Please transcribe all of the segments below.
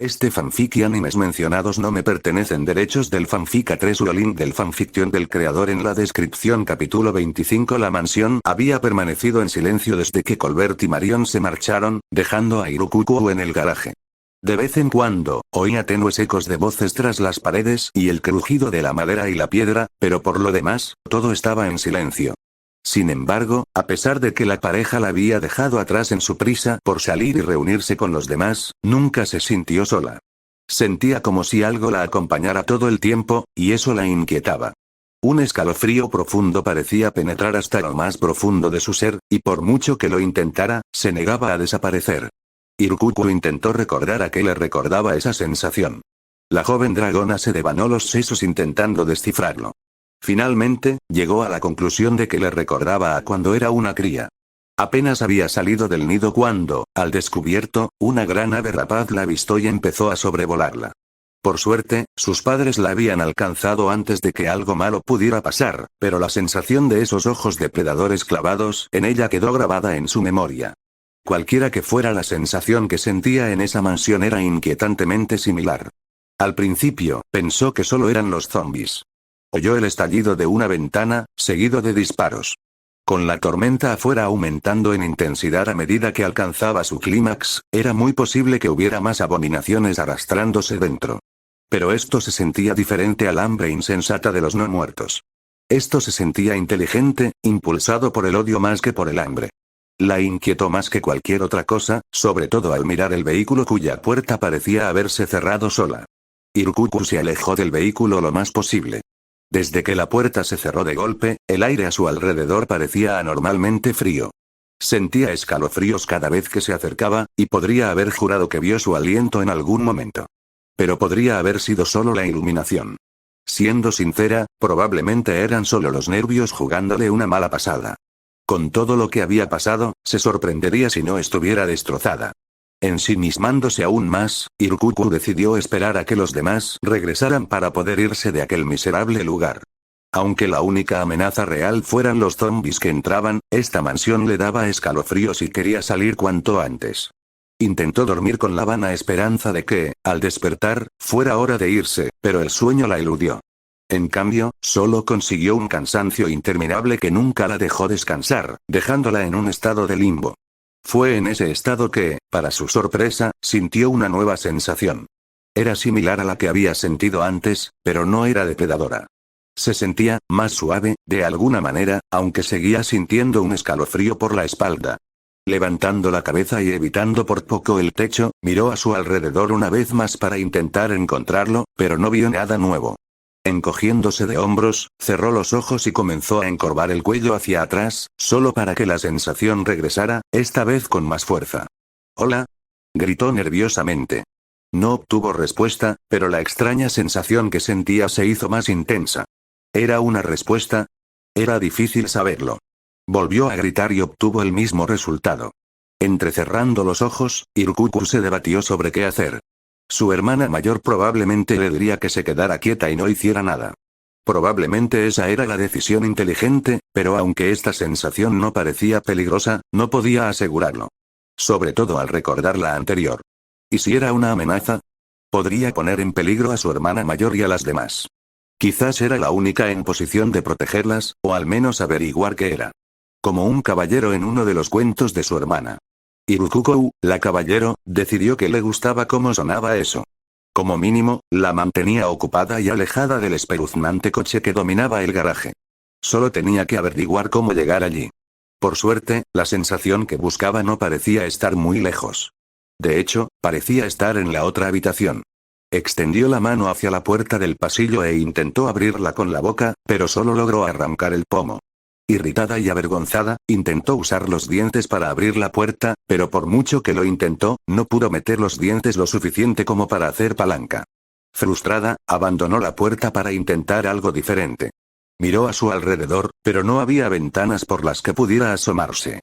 Este fanfic y animes mencionados no me pertenecen. Derechos del fanfic A3 link del fanfiction del creador en la descripción. Capítulo 25. La mansión había permanecido en silencio desde que Colbert y Marion se marcharon, dejando a Irukuku en el garaje. De vez en cuando, oía tenues ecos de voces tras las paredes y el crujido de la madera y la piedra, pero por lo demás, todo estaba en silencio. Sin embargo, a pesar de que la pareja la había dejado atrás en su prisa por salir y reunirse con los demás, nunca se sintió sola. Sentía como si algo la acompañara todo el tiempo, y eso la inquietaba. Un escalofrío profundo parecía penetrar hasta lo más profundo de su ser, y por mucho que lo intentara, se negaba a desaparecer. Irukuku intentó recordar a qué le recordaba esa sensación. La joven dragona se devanó los sesos intentando descifrarlo. Finalmente, llegó a la conclusión de que le recordaba a cuando era una cría. Apenas había salido del nido cuando, al descubierto, una gran ave rapaz la avistó y empezó a sobrevolarla. Por suerte, sus padres la habían alcanzado antes de que algo malo pudiera pasar, pero la sensación de esos ojos depredadores clavados en ella quedó grabada en su memoria. Cualquiera que fuera la sensación que sentía en esa mansión era inquietantemente similar. Al principio, pensó que solo eran los zombies. Oyó el estallido de una ventana, seguido de disparos. Con la tormenta afuera aumentando en intensidad a medida que alcanzaba su clímax, era muy posible que hubiera más abominaciones arrastrándose dentro. Pero esto se sentía diferente al hambre insensata de los no muertos. Esto se sentía inteligente, impulsado por el odio más que por el hambre. La inquietó más que cualquier otra cosa, sobre todo al mirar el vehículo cuya puerta parecía haberse cerrado sola. Irukuku se alejó del vehículo lo más posible. Desde que la puerta se cerró de golpe, el aire a su alrededor parecía anormalmente frío. Sentía escalofríos cada vez que se acercaba, y podría haber jurado que vio su aliento en algún momento. Pero podría haber sido solo la iluminación. Siendo sincera, probablemente eran solo los nervios jugándole una mala pasada. Con todo lo que había pasado, se sorprendería si no estuviera destrozada. Ensimismándose aún más, Irukuku decidió esperar a que los demás regresaran para poder irse de aquel miserable lugar. Aunque la única amenaza real fueran los zombies que entraban, esta mansión le daba escalofríos y quería salir cuanto antes. Intentó dormir con la vana esperanza de que, al despertar, fuera hora de irse, pero el sueño la eludió. En cambio, solo consiguió un cansancio interminable que nunca la dejó descansar, dejándola en un estado de limbo. Fue en ese estado que, para su sorpresa, sintió una nueva sensación. Era similar a la que había sentido antes, pero no era depredadora. Se sentía más suave, de alguna manera, aunque seguía sintiendo un escalofrío por la espalda. Levantando la cabeza y evitando por poco el techo, miró a su alrededor una vez más para intentar encontrarlo, pero no vio nada nuevo. Encogiéndose de hombros, cerró los ojos y comenzó a encorvar el cuello hacia atrás, solo para que la sensación regresara, esta vez con más fuerza. «¡Hola!», gritó nerviosamente. No obtuvo respuesta, pero la extraña sensación que sentía se hizo más intensa. ¿Era una respuesta? Era difícil saberlo. Volvió a gritar y obtuvo el mismo resultado. Entrecerrando los ojos, Irukuku se debatió sobre qué hacer. Su hermana mayor probablemente le diría que se quedara quieta y no hiciera nada. Probablemente esa era la decisión inteligente, pero aunque esta sensación no parecía peligrosa, no podía asegurarlo. Sobre todo al recordar la anterior. ¿Y si era una amenaza? Podría poner en peligro a su hermana mayor y a las demás. Quizás era la única en posición de protegerlas, o al menos averiguar qué era. Como un caballero en uno de los cuentos de su hermana. Irukuku, la caballero, decidió que le gustaba cómo sonaba eso. Como mínimo, la mantenía ocupada y alejada del espeluznante coche que dominaba el garaje. Solo tenía que averiguar cómo llegar allí. Por suerte, la sensación que buscaba no parecía estar muy lejos. De hecho, parecía estar en la otra habitación. Extendió la mano hacia la puerta del pasillo e intentó abrirla con la boca, pero solo logró arrancar el pomo. Irritada y avergonzada, intentó usar los dientes para abrir la puerta, pero por mucho que lo intentó, no pudo meter los dientes lo suficiente como para hacer palanca. Frustrada, abandonó la puerta para intentar algo diferente. Miró a su alrededor, pero no había ventanas por las que pudiera asomarse.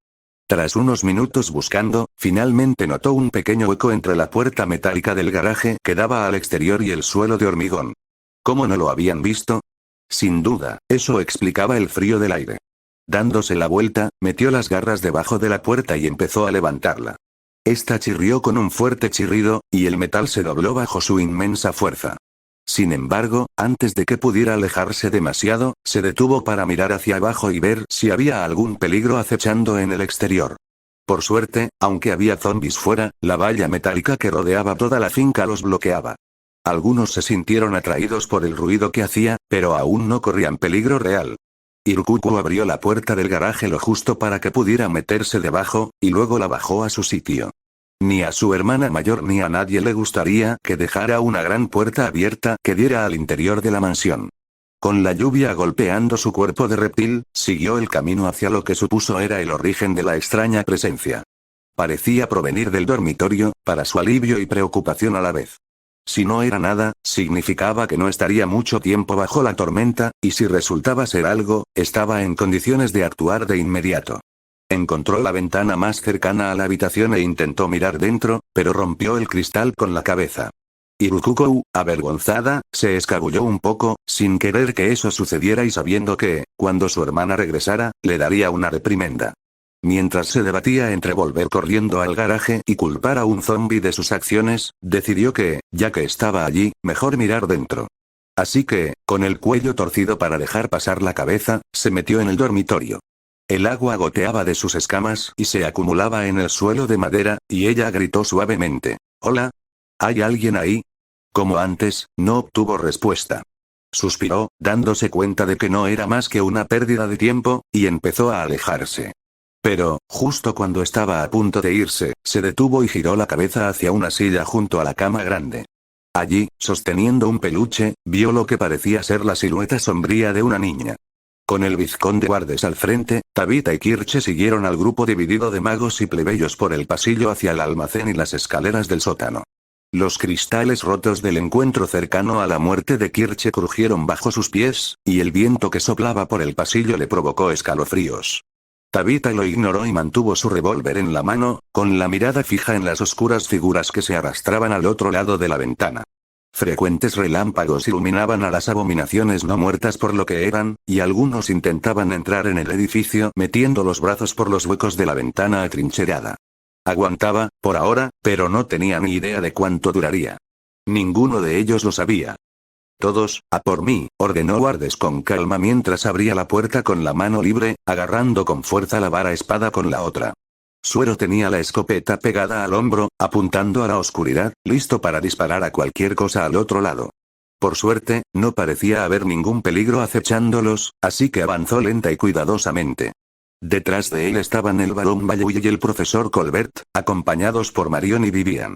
Tras unos minutos buscando, finalmente notó un pequeño hueco entre la puerta metálica del garaje que daba al exterior y el suelo de hormigón. ¿Cómo no lo habían visto? Sin duda, eso explicaba el frío del aire. Dándose la vuelta, metió las garras debajo de la puerta y empezó a levantarla. Esta chirrió con un fuerte chirrido, y el metal se dobló bajo su inmensa fuerza. Sin embargo, antes de que pudiera alejarse demasiado, se detuvo para mirar hacia abajo y ver si había algún peligro acechando en el exterior. Por suerte, aunque había zombis fuera, la valla metálica que rodeaba toda la finca los bloqueaba. Algunos se sintieron atraídos por el ruido que hacía, pero aún no corrían peligro real. Irkuku abrió la puerta del garaje lo justo para que pudiera meterse debajo, y luego la bajó a su sitio. Ni a su hermana mayor ni a nadie le gustaría que dejara una gran puerta abierta que diera al interior de la mansión. Con la lluvia golpeando su cuerpo de reptil, siguió el camino hacia lo que supuso era el origen de la extraña presencia. Parecía provenir del dormitorio, para su alivio y preocupación a la vez. Si no era nada, significaba que no estaría mucho tiempo bajo la tormenta, y si resultaba ser algo, estaba en condiciones de actuar de inmediato. Encontró la ventana más cercana a la habitación e intentó mirar dentro, pero rompió el cristal con la cabeza. Irukukou, avergonzada, se escabulló un poco, sin querer que eso sucediera y sabiendo que, cuando su hermana regresara, le daría una reprimenda. Mientras se debatía entre volver corriendo al garaje y culpar a un zombi de sus acciones, decidió que, ya que estaba allí, mejor mirar dentro. Así que, con el cuello torcido para dejar pasar la cabeza, se metió en el dormitorio. El agua goteaba de sus escamas y se acumulaba en el suelo de madera, y ella gritó suavemente: «¿Hola? ¿Hay alguien ahí?». Como antes, no obtuvo respuesta. Suspiró, dándose cuenta de que no era más que una pérdida de tiempo, y empezó a alejarse. Pero, justo cuando estaba a punto de irse, se detuvo y giró la cabeza hacia una silla junto a la cama grande. Allí, sosteniendo un peluche, vio lo que parecía ser la silueta sombría de una niña. Con el vizconde Guardes al frente, Tabitha y Kirche siguieron al grupo dividido de magos y plebeyos por el pasillo hacia el almacén y las escaleras del sótano. Los cristales rotos del encuentro cercano a la muerte de Kirche crujieron bajo sus pies, y el viento que soplaba por el pasillo le provocó escalofríos. Tabitha lo ignoró y mantuvo su revólver en la mano, con la mirada fija en las oscuras figuras que se arrastraban al otro lado de la ventana. Frecuentes relámpagos iluminaban a las abominaciones no muertas por lo que eran, y algunos intentaban entrar en el edificio metiendo los brazos por los huecos de la ventana atrincherada. Aguantaba, por ahora, pero no tenía ni idea de cuánto duraría. Ninguno de ellos lo sabía. «Todos, a por mí», ordenó Guardes con calma mientras abría la puerta con la mano libre, agarrando con fuerza la vara espada con la otra. Suero tenía la escopeta pegada al hombro, apuntando a la oscuridad, listo para disparar a cualquier cosa al otro lado. Por suerte, no parecía haber ningún peligro acechándolos, así que avanzó lenta y cuidadosamente. Detrás de él estaban el barón Bayouy y el profesor Colbert, acompañados por Marion y Vivian.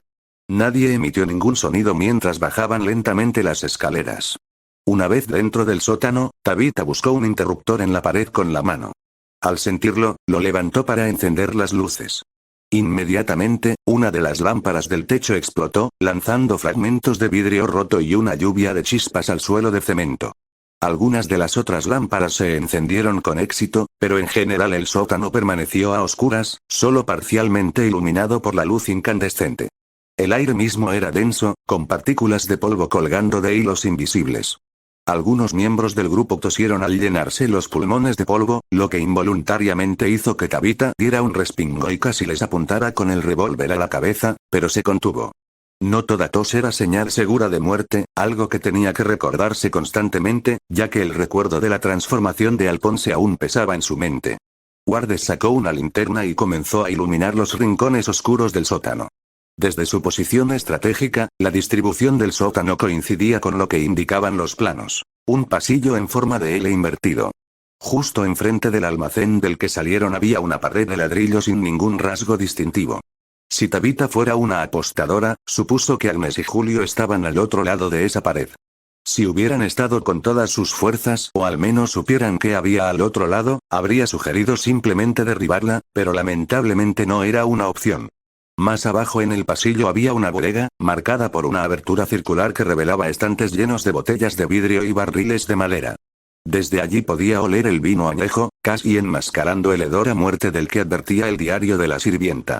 Nadie emitió ningún sonido mientras bajaban lentamente las escaleras. Una vez dentro del sótano, Tabitha buscó un interruptor en la pared con la mano. Al sentirlo, lo levantó para encender las luces. Inmediatamente, una de las lámparas del techo explotó, lanzando fragmentos de vidrio roto y una lluvia de chispas al suelo de cemento. Algunas de las otras lámparas se encendieron con éxito, pero en general el sótano permaneció a oscuras, solo parcialmente iluminado por la luz incandescente. El aire mismo era denso, con partículas de polvo colgando de hilos invisibles. Algunos miembros del grupo tosieron al llenarse los pulmones de polvo, lo que involuntariamente hizo que Tabitha diera un respingo y casi les apuntara con el revólver a la cabeza, pero se contuvo. No toda tos era señal segura de muerte, algo que tenía que recordarse constantemente, ya que el recuerdo de la transformación de Alphonse aún pesaba en su mente. Guardes sacó una linterna y comenzó a iluminar los rincones oscuros del sótano. Desde su posición estratégica, la distribución del sótano coincidía con lo que indicaban los planos. Un pasillo en forma de L invertido. Justo enfrente del almacén del que salieron había una pared de ladrillo sin ningún rasgo distintivo. Si Tabitha fuera una apostadora, supuso que Agnes y Julio estaban al otro lado de esa pared. Si hubieran estado con todas sus fuerzas o al menos supieran qué había al otro lado, habría sugerido simplemente derribarla, pero lamentablemente no era una opción. Más abajo en el pasillo había una bodega, marcada por una abertura circular que revelaba estantes llenos de botellas de vidrio y barriles de madera. Desde allí podía oler el vino añejo, casi enmascarando el hedor a muerte del que advertía el diario de la sirvienta.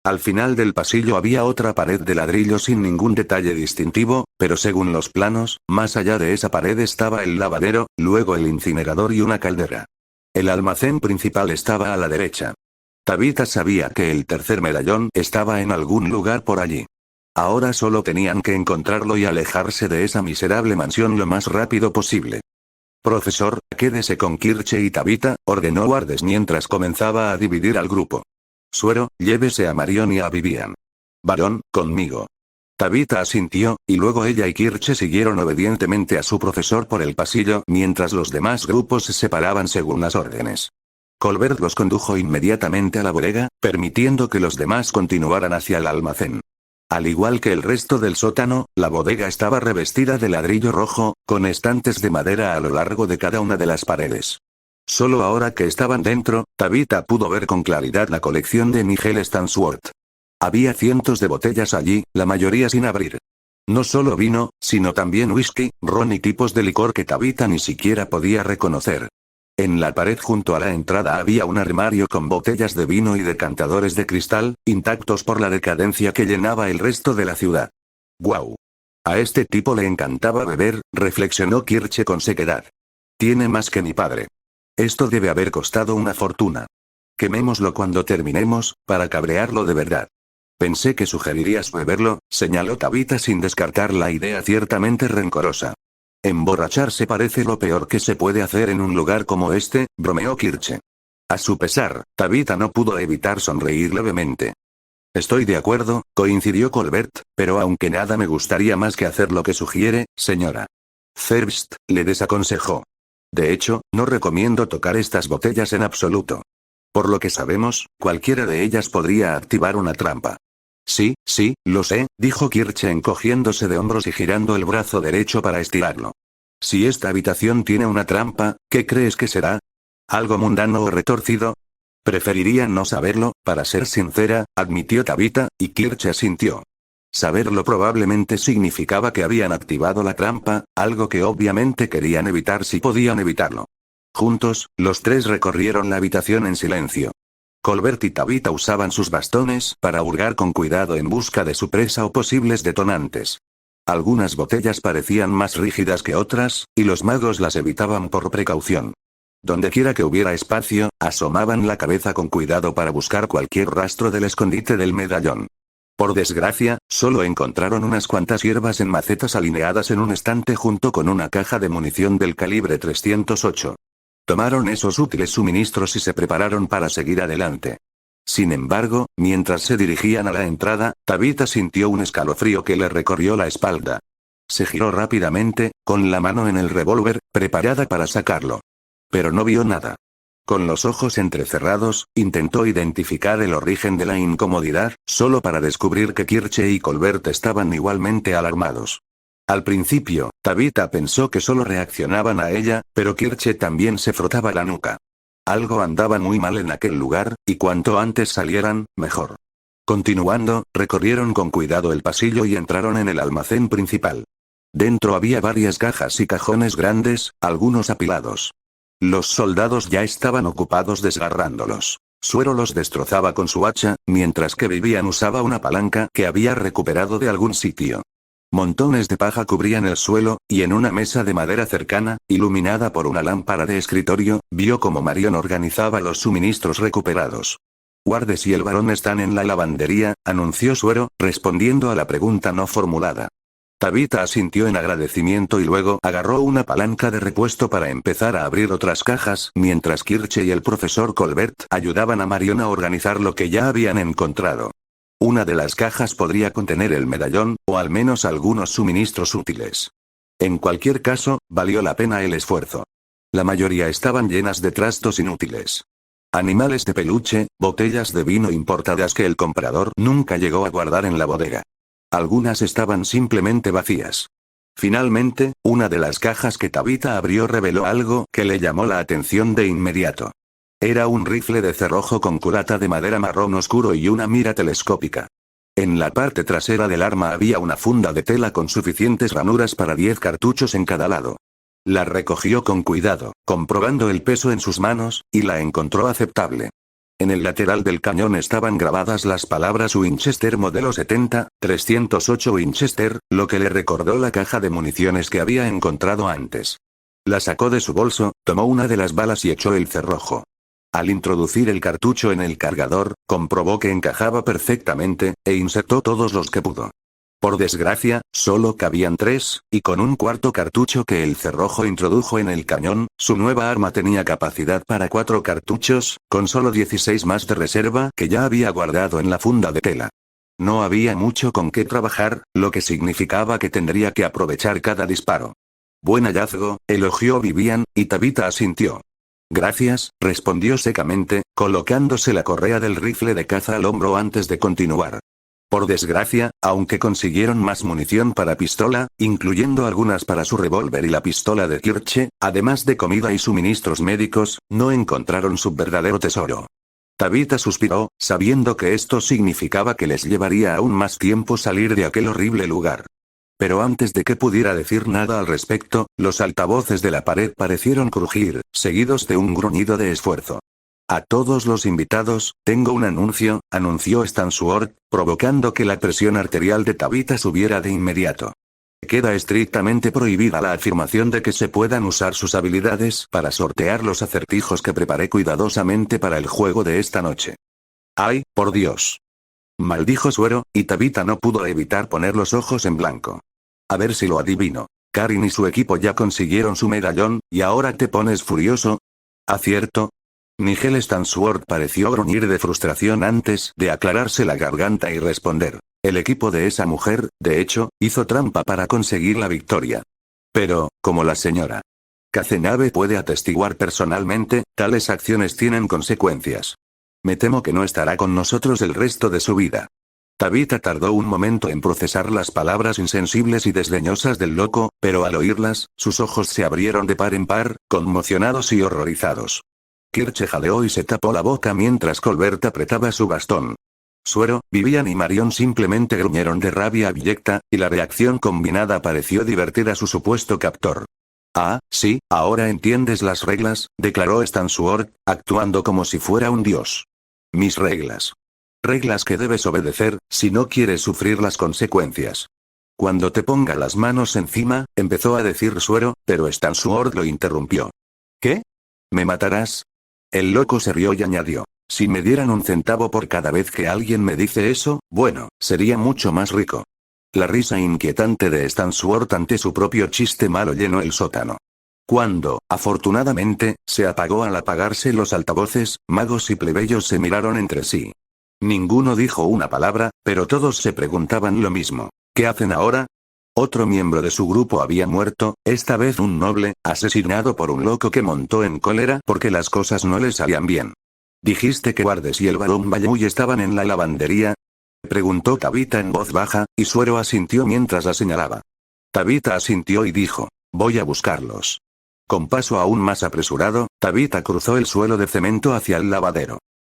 Al final del pasillo había otra pared de ladrillo sin ningún detalle distintivo, pero según los planos, más allá de esa pared estaba el lavadero, luego el incinerador y una caldera. El almacén principal estaba a la derecha. Tabitha sabía que el tercer medallón estaba en algún lugar por allí. Ahora solo tenían que encontrarlo y alejarse de esa miserable mansión lo más rápido posible. Profesor, quédese con Kirche y Tabitha, ordenó Wardes mientras comenzaba a dividir al grupo. Suero, llévese a Marion y a Vivian. Varón, conmigo. Tabitha asintió, y luego ella y Kirche siguieron obedientemente a su profesor por el pasillo mientras los demás grupos se separaban según las órdenes. Colbert los condujo inmediatamente a la bodega, permitiendo que los demás continuaran hacia el almacén. Al igual que el resto del sótano, la bodega estaba revestida de ladrillo rojo, con estantes de madera a lo largo de cada una de las paredes. Solo ahora que estaban dentro, Tabitha pudo ver con claridad la colección de Nigel Stansworth. Había cientos de botellas allí, la mayoría sin abrir. No solo vino, sino también whisky, ron y tipos de licor que Tabitha ni siquiera podía reconocer. En la pared junto a la entrada había un armario con botellas de vino y decantadores de cristal, intactos por la decadencia que llenaba el resto de la ciudad. ¡Guau! A este tipo le encantaba beber, reflexionó Kirche con sequedad. Tiene más que mi padre. Esto debe haber costado una fortuna. Quemémoslo cuando terminemos, para cabrearlo de verdad. Pensé que sugerirías beberlo, señaló Tabitha sin descartar la idea ciertamente rencorosa. Emborracharse parece lo peor que se puede hacer en un lugar como este, bromeó Kirche. A su pesar, Tabitha no pudo evitar sonreír levemente. Estoy de acuerdo, coincidió Colbert, pero aunque nada me gustaría más que hacer lo que sugiere, señora. Zerbst, le desaconsejó. De hecho, no recomiendo tocar estas botellas en absoluto. Por lo que sabemos, cualquiera de ellas podría activar una trampa. Sí, lo sé, dijo Kirche encogiéndose de hombros y girando el brazo derecho para estirarlo. Si esta habitación tiene una trampa, ¿qué crees que será? ¿Algo mundano o retorcido? Preferiría no saberlo, para ser sincera, admitió Tabitha, y Kirche asintió. Saberlo probablemente significaba que habían activado la trampa, algo que obviamente querían evitar si podían evitarlo. Juntos, los tres recorrieron la habitación en silencio. Colbert y Tabitha usaban sus bastones para hurgar con cuidado en busca de su presa o posibles detonantes. Algunas botellas parecían más rígidas que otras, y los magos las evitaban por precaución. Dondequiera que hubiera espacio, asomaban la cabeza con cuidado para buscar cualquier rastro del escondite del medallón. Por desgracia, solo encontraron unas cuantas hierbas en macetas alineadas en un estante junto con una caja de munición del calibre 308. Tomaron esos útiles suministros y se prepararon para seguir adelante. Sin embargo, mientras se dirigían a la entrada, Tabitha sintió un escalofrío que le recorrió la espalda. Se giró rápidamente, con la mano en el revólver, preparada para sacarlo. Pero no vio nada. Con los ojos entrecerrados, intentó identificar el origen de la incomodidad, solo para descubrir que Kirche y Colbert estaban igualmente alarmados. Al principio, Tabitha pensó que solo reaccionaban a ella, pero Kirche también se frotaba la nuca. Algo andaba muy mal en aquel lugar, y cuanto antes salieran, mejor. Continuando, recorrieron con cuidado el pasillo y entraron en el almacén principal. Dentro había varias cajas y cajones grandes, algunos apilados. Los soldados ya estaban ocupados desgarrándolos. Suero los destrozaba con su hacha, mientras que Vivian usaba una palanca que había recuperado de algún sitio. Montones de paja cubrían el suelo, y en una mesa de madera cercana, iluminada por una lámpara de escritorio, vio cómo Marion organizaba los suministros recuperados. Wardes y el varón están en la lavandería, anunció Suero, respondiendo a la pregunta no formulada. Tabitha asintió en agradecimiento y luego agarró una palanca de repuesto para empezar a abrir otras cajas, mientras Kirche y el profesor Colbert ayudaban a Marion a organizar lo que ya habían encontrado. Una de las cajas podría contener el medallón, o al menos algunos suministros útiles. En cualquier caso, valió la pena el esfuerzo. La mayoría estaban llenas de trastos inútiles. Animales de peluche, botellas de vino importadas que el comprador nunca llegó a guardar en la bodega. Algunas estaban simplemente vacías. Finalmente, una de las cajas que Tabitha abrió reveló algo que le llamó la atención de inmediato. Era un rifle de cerrojo con culata de madera marrón oscuro y una mira telescópica. En la parte trasera del arma había una funda de tela con suficientes ranuras para 10 cartuchos en cada lado. La recogió con cuidado, comprobando el peso en sus manos, y la encontró aceptable. En el lateral del cañón estaban grabadas las palabras Winchester modelo 70, 308 Winchester, lo que le recordó la caja de municiones que había encontrado antes. La sacó de su bolso, tomó una de las balas y echó el cerrojo. Al introducir el cartucho en el cargador, comprobó que encajaba perfectamente, e insertó todos los que pudo. Por desgracia, solo cabían 3, y con un cuarto cartucho que el cerrojo introdujo en el cañón, su nueva arma tenía capacidad para 4 cartuchos, con solo 16 más de reserva que ya había guardado en la funda de tela. No había mucho con qué trabajar, lo que significaba que tendría que aprovechar cada disparo. Buen hallazgo, elogió Vivian, y Tabitha asintió. Gracias, respondió secamente, colocándose la correa del rifle de caza al hombro antes de continuar. Por desgracia, aunque consiguieron más munición para pistola, incluyendo algunas para su revólver y la pistola de Kirche, además de comida y suministros médicos, no encontraron su verdadero tesoro. Tabitha suspiró, sabiendo que esto significaba que les llevaría aún más tiempo salir de aquel horrible lugar. Pero antes de que pudiera decir nada al respecto, los altavoces de la pared parecieron crujir, seguidos de un gruñido de esfuerzo. A todos los invitados, tengo un anuncio, anunció Stansuort, provocando que la presión arterial de Tabitha subiera de inmediato. Queda estrictamente prohibida la afirmación de que se puedan usar sus habilidades para sortear los acertijos que preparé cuidadosamente para el juego de esta noche. ¡Ay, por Dios! Maldijo Suero, y Tabitha no pudo evitar poner los ojos en blanco. A ver si lo adivino. Karin y su equipo ya consiguieron su medallón, ¿y ahora te pones furioso? ¿Acierto? Nigel Stansuort pareció gruñir de frustración antes de aclararse la garganta y responder. El equipo de esa mujer, de hecho, hizo trampa para conseguir la victoria. Pero, como la señora Cazenave puede atestiguar personalmente, tales acciones tienen consecuencias. Me temo que no estará con nosotros el resto de su vida. Tabitha tardó un momento en procesar las palabras insensibles y desdeñosas del loco, pero al oírlas, sus ojos se abrieron de par en par, conmocionados y horrorizados. Kirche jadeó y se tapó la boca mientras Colbert apretaba su bastón. Suero, Vivian y Marion simplemente gruñeron de rabia abyecta, y la reacción combinada pareció divertir a su supuesto captor. Ah, sí, ahora entiendes las reglas, declaró Stansuort, actuando como si fuera un dios. Mis reglas. Reglas que debes obedecer, si no quieres sufrir las consecuencias. Cuando te ponga las manos encima, empezó a decir Suero, pero Stansuort lo interrumpió. ¿Qué? ¿Me matarás? El loco se rió y añadió. Si me dieran un centavo por cada vez que alguien me dice eso, bueno, sería mucho más rico. La risa inquietante de Stansuort ante su propio chiste malo llenó el sótano. Cuando, afortunadamente, se apagó al apagarse los altavoces, magos y plebeyos se miraron entre sí. Ninguno dijo una palabra, pero todos se preguntaban lo mismo. ¿Qué hacen ahora? Otro miembro de su grupo había muerto, esta vez un noble, asesinado por un loco que montó en cólera porque las cosas no le salían bien. ¿Dijiste que Wardes y el barón Bayouy estaban en la lavandería? Preguntó Tabitha en voz baja, y Suero asintió mientras la señalaba. Tabitha asintió y dijo, voy a buscarlos. Con paso aún más apresurado, Tabitha cruzó el suelo de cemento hacia el lavadero.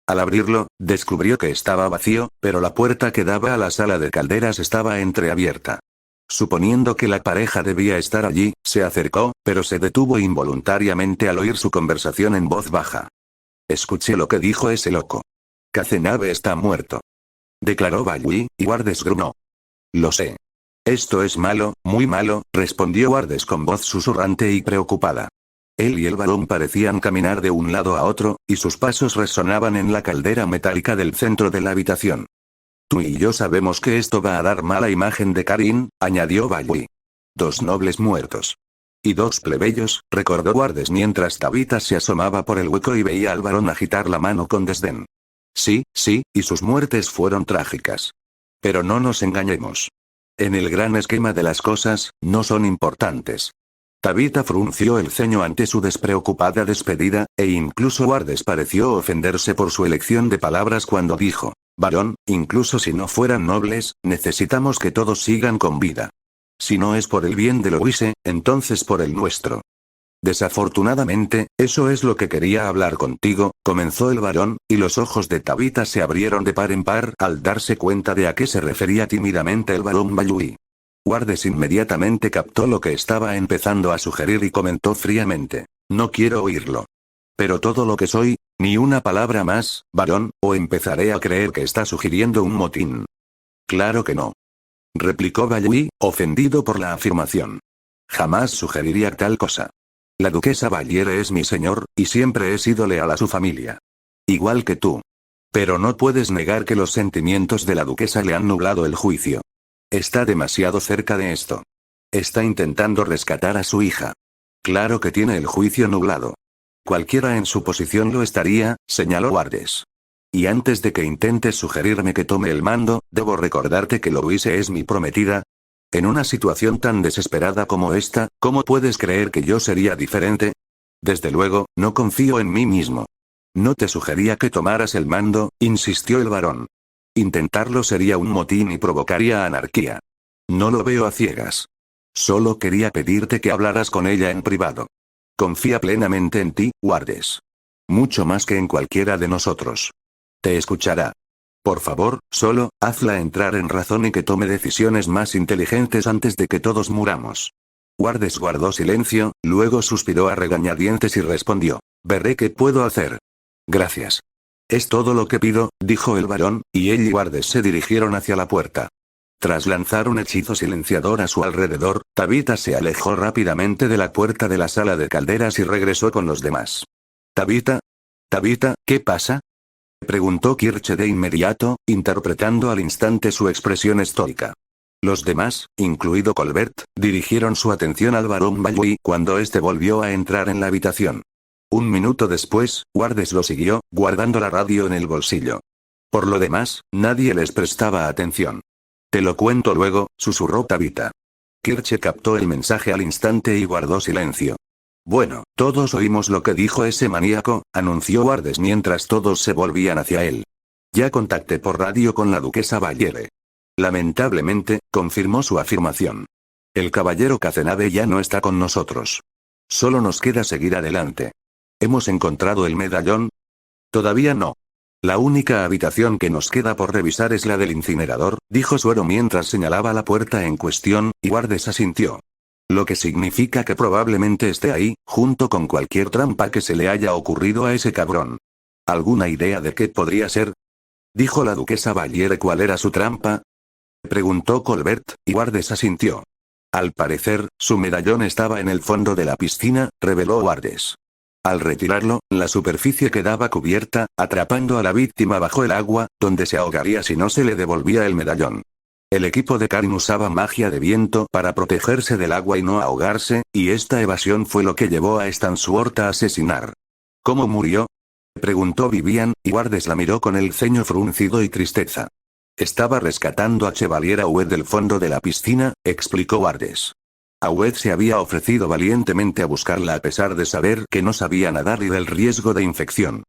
Al abrirlo, descubrió que estaba vacío, pero la puerta que daba a la sala de calderas estaba entreabierta. Suponiendo que la pareja debía estar allí, se acercó, pero se detuvo involuntariamente al oír su conversación en voz baja. Escuché lo que dijo ese loco. Cazenave está muerto. Declaró Bayouy, y Wardes gruñó. Lo sé. Esto es malo, muy malo, respondió Wardes con voz susurrante y preocupada. Él y el varón parecían caminar de un lado a otro, y sus pasos resonaban en la caldera metálica del centro de la habitación. Tú y yo sabemos que esto va a dar mala imagen de Karin, añadió Bayouy. 2 nobles muertos. Y 2 plebeyos, recordó Wardes mientras Tabitha se asomaba por el hueco y veía al varón agitar la mano con desdén. Sí, y sus muertes fueron trágicas. Pero no nos engañemos. En el gran esquema de las cosas, no son importantes. Tabitha frunció el ceño ante su despreocupada despedida, e incluso Wardes pareció ofenderse por su elección de palabras cuando dijo, varón, incluso si no fueran nobles, necesitamos que todos sigan con vida. Si no es por el bien de Louise, entonces por el nuestro. Desafortunadamente, eso es lo que quería hablar contigo, comenzó el varón, y los ojos de Tabitha se abrieron de par en par al darse cuenta de a qué se refería tímidamente el varón Bayouy. Wardes inmediatamente captó lo que estaba empezando a sugerir y comentó fríamente. No quiero oírlo. Pero todo lo que soy, ni una palabra más, varón, o empezaré a creer que está sugiriendo un motín. Claro que no. Replicó Bayouy, ofendido por la afirmación. Jamás sugeriría tal cosa. La duquesa Valiere es mi señor, y siempre he sido leal a su familia. Igual que tú. Pero no puedes negar que los sentimientos de la duquesa le han nublado el juicio. Está demasiado cerca de esto. Está intentando rescatar a su hija. Claro que tiene el juicio nublado. Cualquiera en su posición lo estaría, señaló Wardes. Y antes de que intentes sugerirme que tome el mando, debo recordarte que Louise es mi prometida. En una situación tan desesperada como esta, ¿cómo puedes creer que yo sería diferente? Desde luego, no confío en mí mismo. No te sugería que tomaras el mando, insistió el varón. Intentarlo sería un motín y provocaría anarquía. No lo veo a ciegas. Solo quería pedirte que hablaras con ella en privado. Confía plenamente en ti, Wardes. Mucho más que en cualquiera de nosotros. Te escuchará. Por favor, solo, hazla entrar en razón y que tome decisiones más inteligentes antes de que todos muramos. Wardes guardó silencio, luego suspiró a regañadientes y respondió. Veré qué puedo hacer. Gracias. Es todo lo que pido, dijo el varón, y él y Wardes se dirigieron hacia la puerta. Tras lanzar un hechizo silenciador a su alrededor, Tabitha se alejó rápidamente de la puerta de la sala de calderas y regresó con los demás. ¿Tabitha? ¿Tabitha, qué pasa? Preguntó Kirche de inmediato, interpretando al instante su expresión estoica. Los demás, incluido Colbert, dirigieron su atención al barón Balloy cuando éste volvió a entrar en la habitación. Un minuto después, Wardes lo siguió, guardando la radio en el bolsillo. Por lo demás, nadie les prestaba atención. Te lo cuento luego, susurró Tabitha. Kirche captó el mensaje al instante y guardó silencio. Bueno, todos oímos lo que dijo ese maníaco, anunció Wardes mientras todos se volvían hacia él. Ya contacté por radio con la duquesa Valiere. Lamentablemente, confirmó su afirmación. El caballero Cazenave ya no está con nosotros. Solo nos queda seguir adelante. ¿Hemos encontrado el medallón? Todavía no. La única habitación que nos queda por revisar es la del incinerador, dijo Suero mientras señalaba la puerta en cuestión, y Wardes asintió. Lo que significa que probablemente esté ahí, junto con cualquier trampa que se le haya ocurrido a ese cabrón. ¿Alguna idea de qué podría ser? Dijo la duquesa Valiere. ¿Cuál era su trampa? Preguntó Colbert, y Wardes asintió. Al parecer, su medallón estaba en el fondo de la piscina, reveló Wardes. Al retirarlo, la superficie quedaba cubierta, atrapando a la víctima bajo el agua, donde se ahogaría si no se le devolvía el medallón. El equipo de Karin usaba magia de viento para protegerse del agua y no ahogarse, y esta evasión fue lo que llevó a Stansworth a asesinar. ¿Cómo murió? Preguntó Vivian, y Wardes la miró con el ceño fruncido y tristeza. Estaba rescatando a Chevalier Aued del fondo de la piscina, explicó Wardes. Aued se había ofrecido valientemente a buscarla a pesar de saber que no sabía nadar y del riesgo de infección.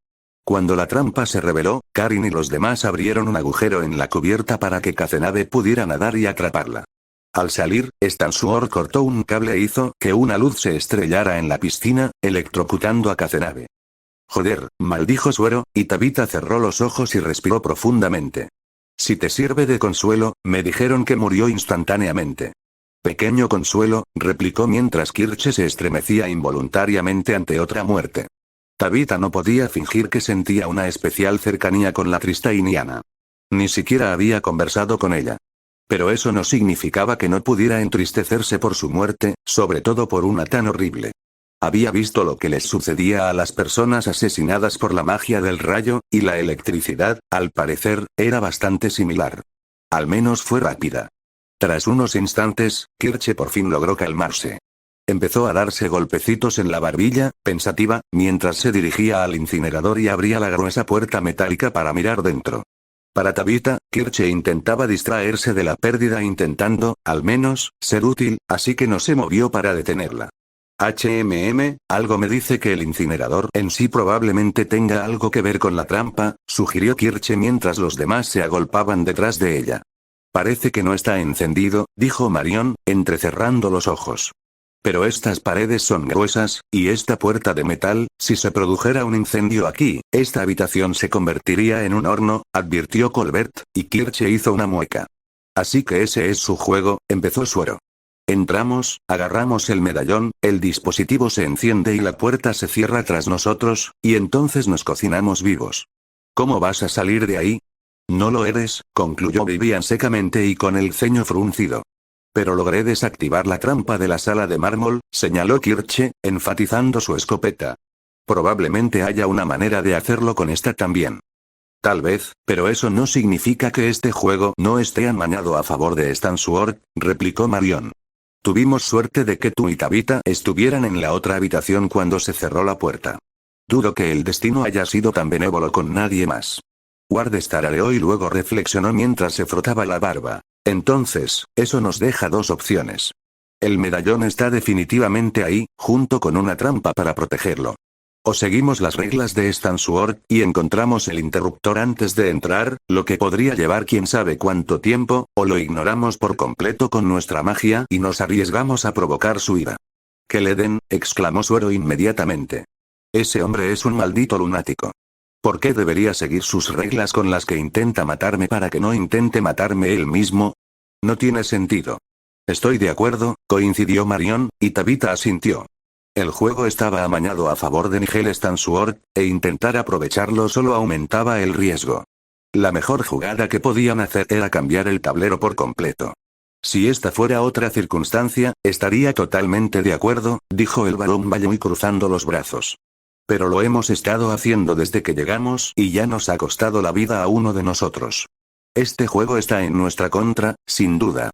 Cuando la trampa se reveló, Karin y los demás abrieron un agujero en la cubierta para que Cazenave pudiera nadar y atraparla. Al salir, Stansworth cortó un cable e hizo que una luz se estrellara en la piscina, electrocutando a Cazenave. Joder, maldijo Suero, y Tabitha cerró los ojos y respiró profundamente. Si te sirve de consuelo, me dijeron que murió instantáneamente. Pequeño consuelo, replicó mientras Kirche se estremecía involuntariamente ante otra muerte. Tabitha no podía fingir que sentía una especial cercanía con la Tristainiana. Ni siquiera había conversado con ella. Pero eso no significaba que no pudiera entristecerse por su muerte, sobre todo por una tan horrible. Había visto lo que les sucedía a las personas asesinadas por la magia del rayo, y la electricidad, al parecer, era bastante similar. Al menos fue rápida. Tras unos instantes, Kirche por fin logró calmarse. Empezó a darse golpecitos en la barbilla, pensativa, mientras se dirigía al incinerador y abría la gruesa puerta metálica para mirar dentro. Para Tabitha, Kirche intentaba distraerse de la pérdida intentando, al menos, ser útil, así que no se movió para detenerla. Algo me dice que el incinerador en sí probablemente tenga algo que ver con la trampa, sugirió Kirche mientras los demás se agolpaban detrás de ella. Parece que no está encendido, dijo Marion, entrecerrando los ojos. Pero estas paredes son gruesas, y esta puerta de metal, si se produjera un incendio aquí, esta habitación se convertiría en un horno, advirtió Colbert, y Kirche hizo una mueca. Así que ese es su juego, empezó Suero. Entramos, agarramos el medallón, el dispositivo se enciende y la puerta se cierra tras nosotros, y entonces nos cocinamos vivos. ¿Cómo vas a salir de ahí? No lo eres, concluyó Vivian secamente y con el ceño fruncido. Pero logré desactivar la trampa de la sala de mármol, señaló Kirche, enfatizando su escopeta. Probablemente haya una manera de hacerlo con esta también. Tal vez, pero eso no significa que este juego no esté amañado a favor de Stan Sword, replicó Marion. Tuvimos suerte de que tú y Tabitha estuvieran en la otra habitación cuando se cerró la puerta. Dudo que el destino haya sido tan benévolo con nadie más. Ward tarareó y luego reflexionó mientras se frotaba la barba. Entonces, eso nos deja dos opciones. El medallón está definitivamente ahí, junto con una trampa para protegerlo. O seguimos las reglas de Stan Sword, y encontramos el interruptor antes de entrar, lo que podría llevar quién sabe cuánto tiempo, o lo ignoramos por completo con nuestra magia y nos arriesgamos a provocar su ira. «Que le den», exclamó Suero inmediatamente. «Ese hombre es un maldito lunático. ¿Por qué debería seguir sus reglas con las que intenta matarme para que no intente matarme él mismo? No tiene sentido». «Estoy de acuerdo», coincidió Marion, y Tabitha asintió. El juego estaba amañado a favor de Nigel Stan Sword, e intentar aprovecharlo solo aumentaba el riesgo. La mejor jugada que podían hacer era cambiar el tablero por completo. Si esta fuera otra circunstancia, estaría totalmente de acuerdo, dijo el barón Balloy cruzando los brazos. Pero lo hemos estado haciendo desde que llegamos y ya nos ha costado la vida a uno de nosotros. Este juego está en nuestra contra, sin duda.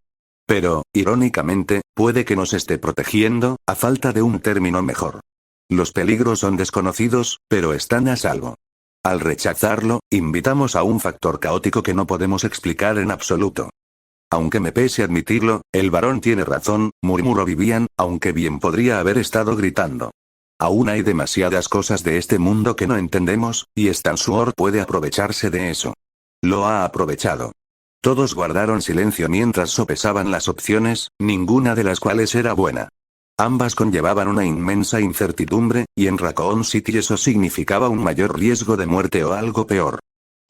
Pero, irónicamente, puede que nos esté protegiendo, a falta de un término mejor. Los peligros son desconocidos, pero están a salvo. Al rechazarlo, invitamos a un factor caótico que no podemos explicar en absoluto. Aunque me pese admitirlo, el varón tiene razón, murmuró Vivian, aunque bien podría haber estado gritando. Aún hay demasiadas cosas de este mundo que no entendemos, y Stan Sword puede aprovecharse de eso. Lo ha aprovechado. Todos guardaron silencio mientras sopesaban las opciones, ninguna de las cuales era buena. Ambas conllevaban una inmensa incertidumbre, y en Raccoon City eso significaba un mayor riesgo de muerte o algo peor.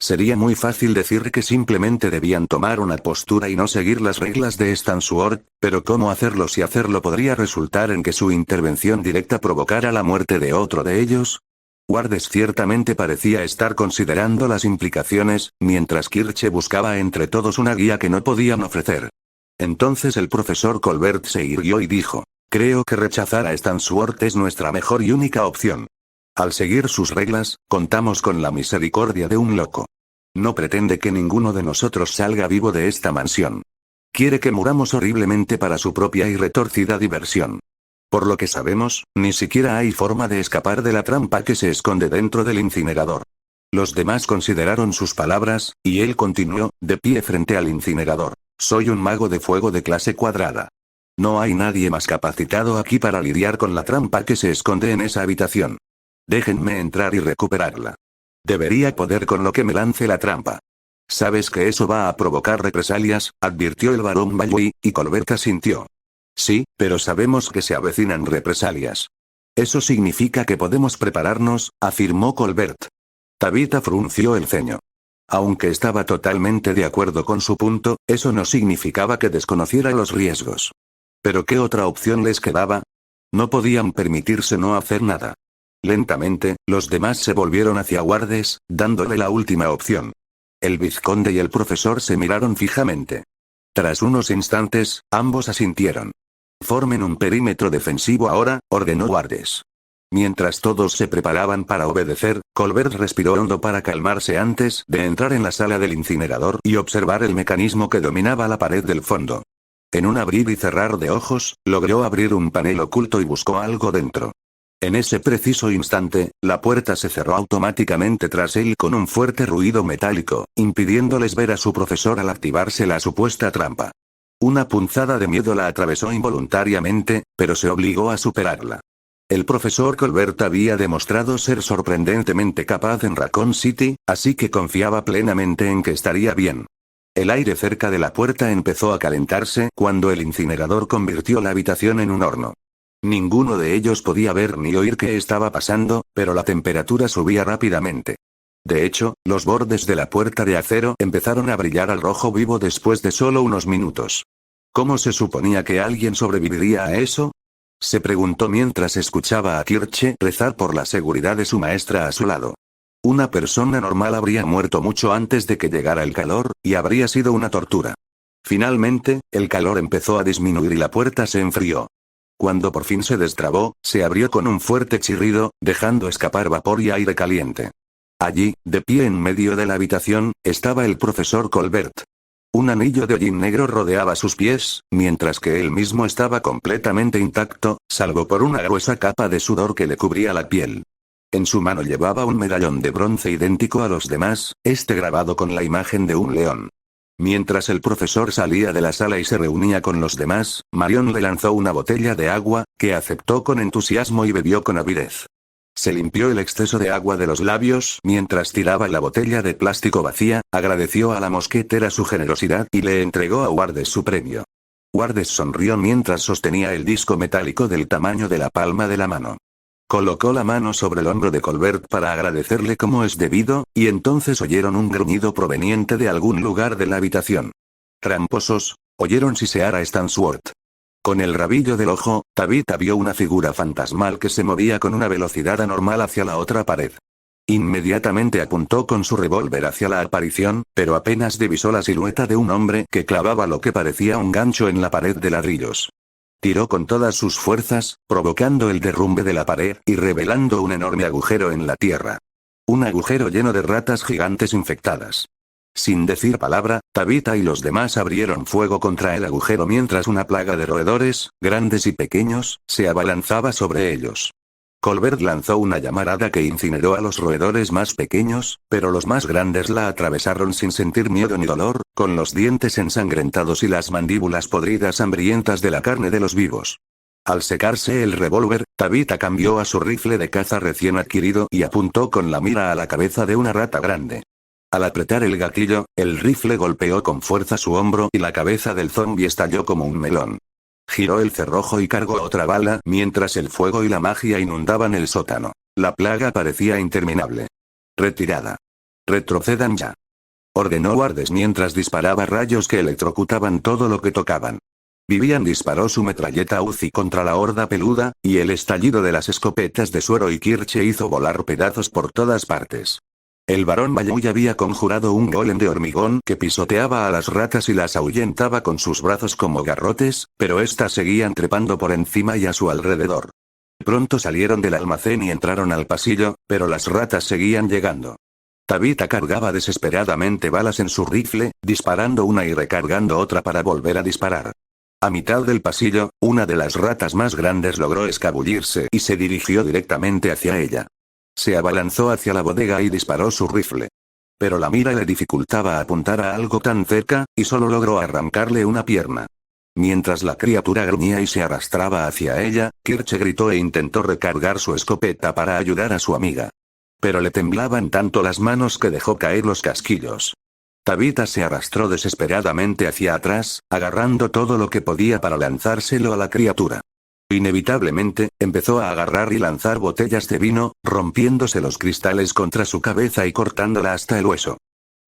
Sería muy fácil decir que simplemente debían tomar una postura y no seguir las reglas de Stan Sword, pero ¿cómo hacerlo si hacerlo podría resultar en que su intervención directa provocara la muerte de otro de ellos? Ward ciertamente parecía estar considerando las implicaciones, mientras Kirche buscaba entre todos una guía que no podían ofrecer. Entonces el profesor Colbert se irguió y dijo, «Creo que rechazar a Stan Sword es nuestra mejor y única opción. Al seguir sus reglas, contamos con la misericordia de un loco. No pretende que ninguno de nosotros salga vivo de esta mansión. Quiere que muramos horriblemente para su propia y retorcida diversión. Por lo que sabemos, ni siquiera hay forma de escapar de la trampa que se esconde dentro del incinerador». Los demás consideraron sus palabras, y él continuó, de pie frente al incinerador. «Soy un mago de fuego de clase cuadrada. No hay nadie más capacitado aquí para lidiar con la trampa que se esconde en esa habitación. Déjenme entrar y recuperarla. Debería poder con lo que me lance la trampa». «Sabes que eso va a provocar represalias», advirtió el barón Balloy, y Colbert asintió. «Sí, pero sabemos que se avecinan represalias». «Eso significa que podemos prepararnos», afirmó Colbert. Tabitha frunció el ceño. Aunque estaba totalmente de acuerdo con su punto, eso no significaba que desconociera los riesgos. ¿Pero qué otra opción les quedaba? No podían permitirse no hacer nada. Lentamente, los demás se volvieron hacia Wardes, dándole la última opción. El vizconde y el profesor se miraron fijamente. Tras unos instantes, ambos asintieron. «Formen un perímetro defensivo ahora», ordenó Wardes. Mientras todos se preparaban para obedecer, Colbert respiró hondo para calmarse antes de entrar en la sala del incinerador y observar el mecanismo que dominaba la pared del fondo. En un abrir y cerrar de ojos, logró abrir un panel oculto y buscó algo dentro. En ese preciso instante, la puerta se cerró automáticamente tras él con un fuerte ruido metálico, impidiéndoles ver a su profesor al activarse la supuesta trampa. Una punzada de miedo la atravesó involuntariamente, pero se obligó a superarla. El profesor Colbert había demostrado ser sorprendentemente capaz en Raccoon City, así que confiaba plenamente en que estaría bien. El aire cerca de la puerta empezó a calentarse cuando el incinerador convirtió la habitación en un horno. Ninguno de ellos podía ver ni oír qué estaba pasando, pero la temperatura subía rápidamente. De hecho, los bordes de la puerta de acero empezaron a brillar al rojo vivo después de solo unos minutos. ¿Cómo se suponía que alguien sobreviviría a eso? Se preguntó mientras escuchaba a Kirche rezar por la seguridad de su maestra a su lado. Una persona normal habría muerto mucho antes de que llegara el calor, y habría sido una tortura. Finalmente, el calor empezó a disminuir y la puerta se enfrió. Cuando por fin se destrabó, se abrió con un fuerte chirrido, dejando escapar vapor y aire caliente. Allí, de pie en medio de la habitación, estaba el profesor Colbert. Un anillo de hollín negro rodeaba sus pies, mientras que él mismo estaba completamente intacto, salvo por una gruesa capa de sudor que le cubría la piel. En su mano llevaba un medallón de bronce idéntico a los demás, este grabado con la imagen de un león. Mientras el profesor salía de la sala y se reunía con los demás, Marion le lanzó una botella de agua, que aceptó con entusiasmo y bebió con avidez. Se limpió el exceso de agua de los labios mientras tiraba la botella de plástico vacía, agradeció a la mosquetera su generosidad y le entregó a Wardes su premio. Wardes sonrió mientras sostenía el disco metálico del tamaño de la palma de la mano. Colocó la mano sobre el hombro de Colbert para agradecerle como es debido, y entonces oyeron un gruñido proveniente de algún lugar de la habitación. Tramposos, oyeron sisear a Stansworth. Con el rabillo del ojo, Tabitha vio una figura fantasmal que se movía con una velocidad anormal hacia la otra pared. Inmediatamente apuntó con su revólver hacia la aparición, pero apenas divisó la silueta de un hombre que clavaba lo que parecía un gancho en la pared de ladrillos. Tiró con todas sus fuerzas, provocando el derrumbe de la pared y revelando un enorme agujero en la tierra. Un agujero lleno de ratas gigantes infectadas. Sin decir palabra, Tabitha y los demás abrieron fuego contra el agujero mientras una plaga de roedores, grandes y pequeños, se abalanzaba sobre ellos. Colbert lanzó una llamarada que incineró a los roedores más pequeños, pero los más grandes la atravesaron sin sentir miedo ni dolor, con los dientes ensangrentados y las mandíbulas podridas hambrientas de la carne de los vivos. Al secarse el revólver, Tabitha cambió a su rifle de caza recién adquirido y apuntó con la mira a la cabeza de una rata grande. Al apretar el gatillo, el rifle golpeó con fuerza su hombro y la cabeza del zombi estalló como un melón. Giró el cerrojo y cargó otra bala mientras el fuego y la magia inundaban el sótano. La plaga parecía interminable. Retirada. Retrocedan ya. Ordenó Wardes mientras disparaba rayos que electrocutaban todo lo que tocaban. Vivian disparó su metralleta Uzi contra la horda peluda, y el estallido de las escopetas de Suero y Kirche hizo volar pedazos por todas partes. El barón Bayouy había conjurado un golem de hormigón que pisoteaba a las ratas y las ahuyentaba con sus brazos como garrotes, pero éstas seguían trepando por encima y a su alrededor. Pronto salieron del almacén y entraron al pasillo, pero las ratas seguían llegando. Tabitha cargaba desesperadamente balas en su rifle, disparando una y recargando otra para volver a disparar. A mitad del pasillo, una de las ratas más grandes logró escabullirse y se dirigió directamente hacia ella. Se abalanzó hacia la bodega y disparó su rifle. Pero la mira le dificultaba apuntar a algo tan cerca, y solo logró arrancarle una pierna. Mientras la criatura gruñía y se arrastraba hacia ella, Kirche gritó e intentó recargar su escopeta para ayudar a su amiga. Pero le temblaban tanto las manos que dejó caer los casquillos. Tabitha se arrastró desesperadamente hacia atrás, agarrando todo lo que podía para lanzárselo a la criatura. Inevitablemente, empezó a agarrar y lanzar botellas de vino, rompiéndose los cristales contra su cabeza y cortándola hasta el hueso.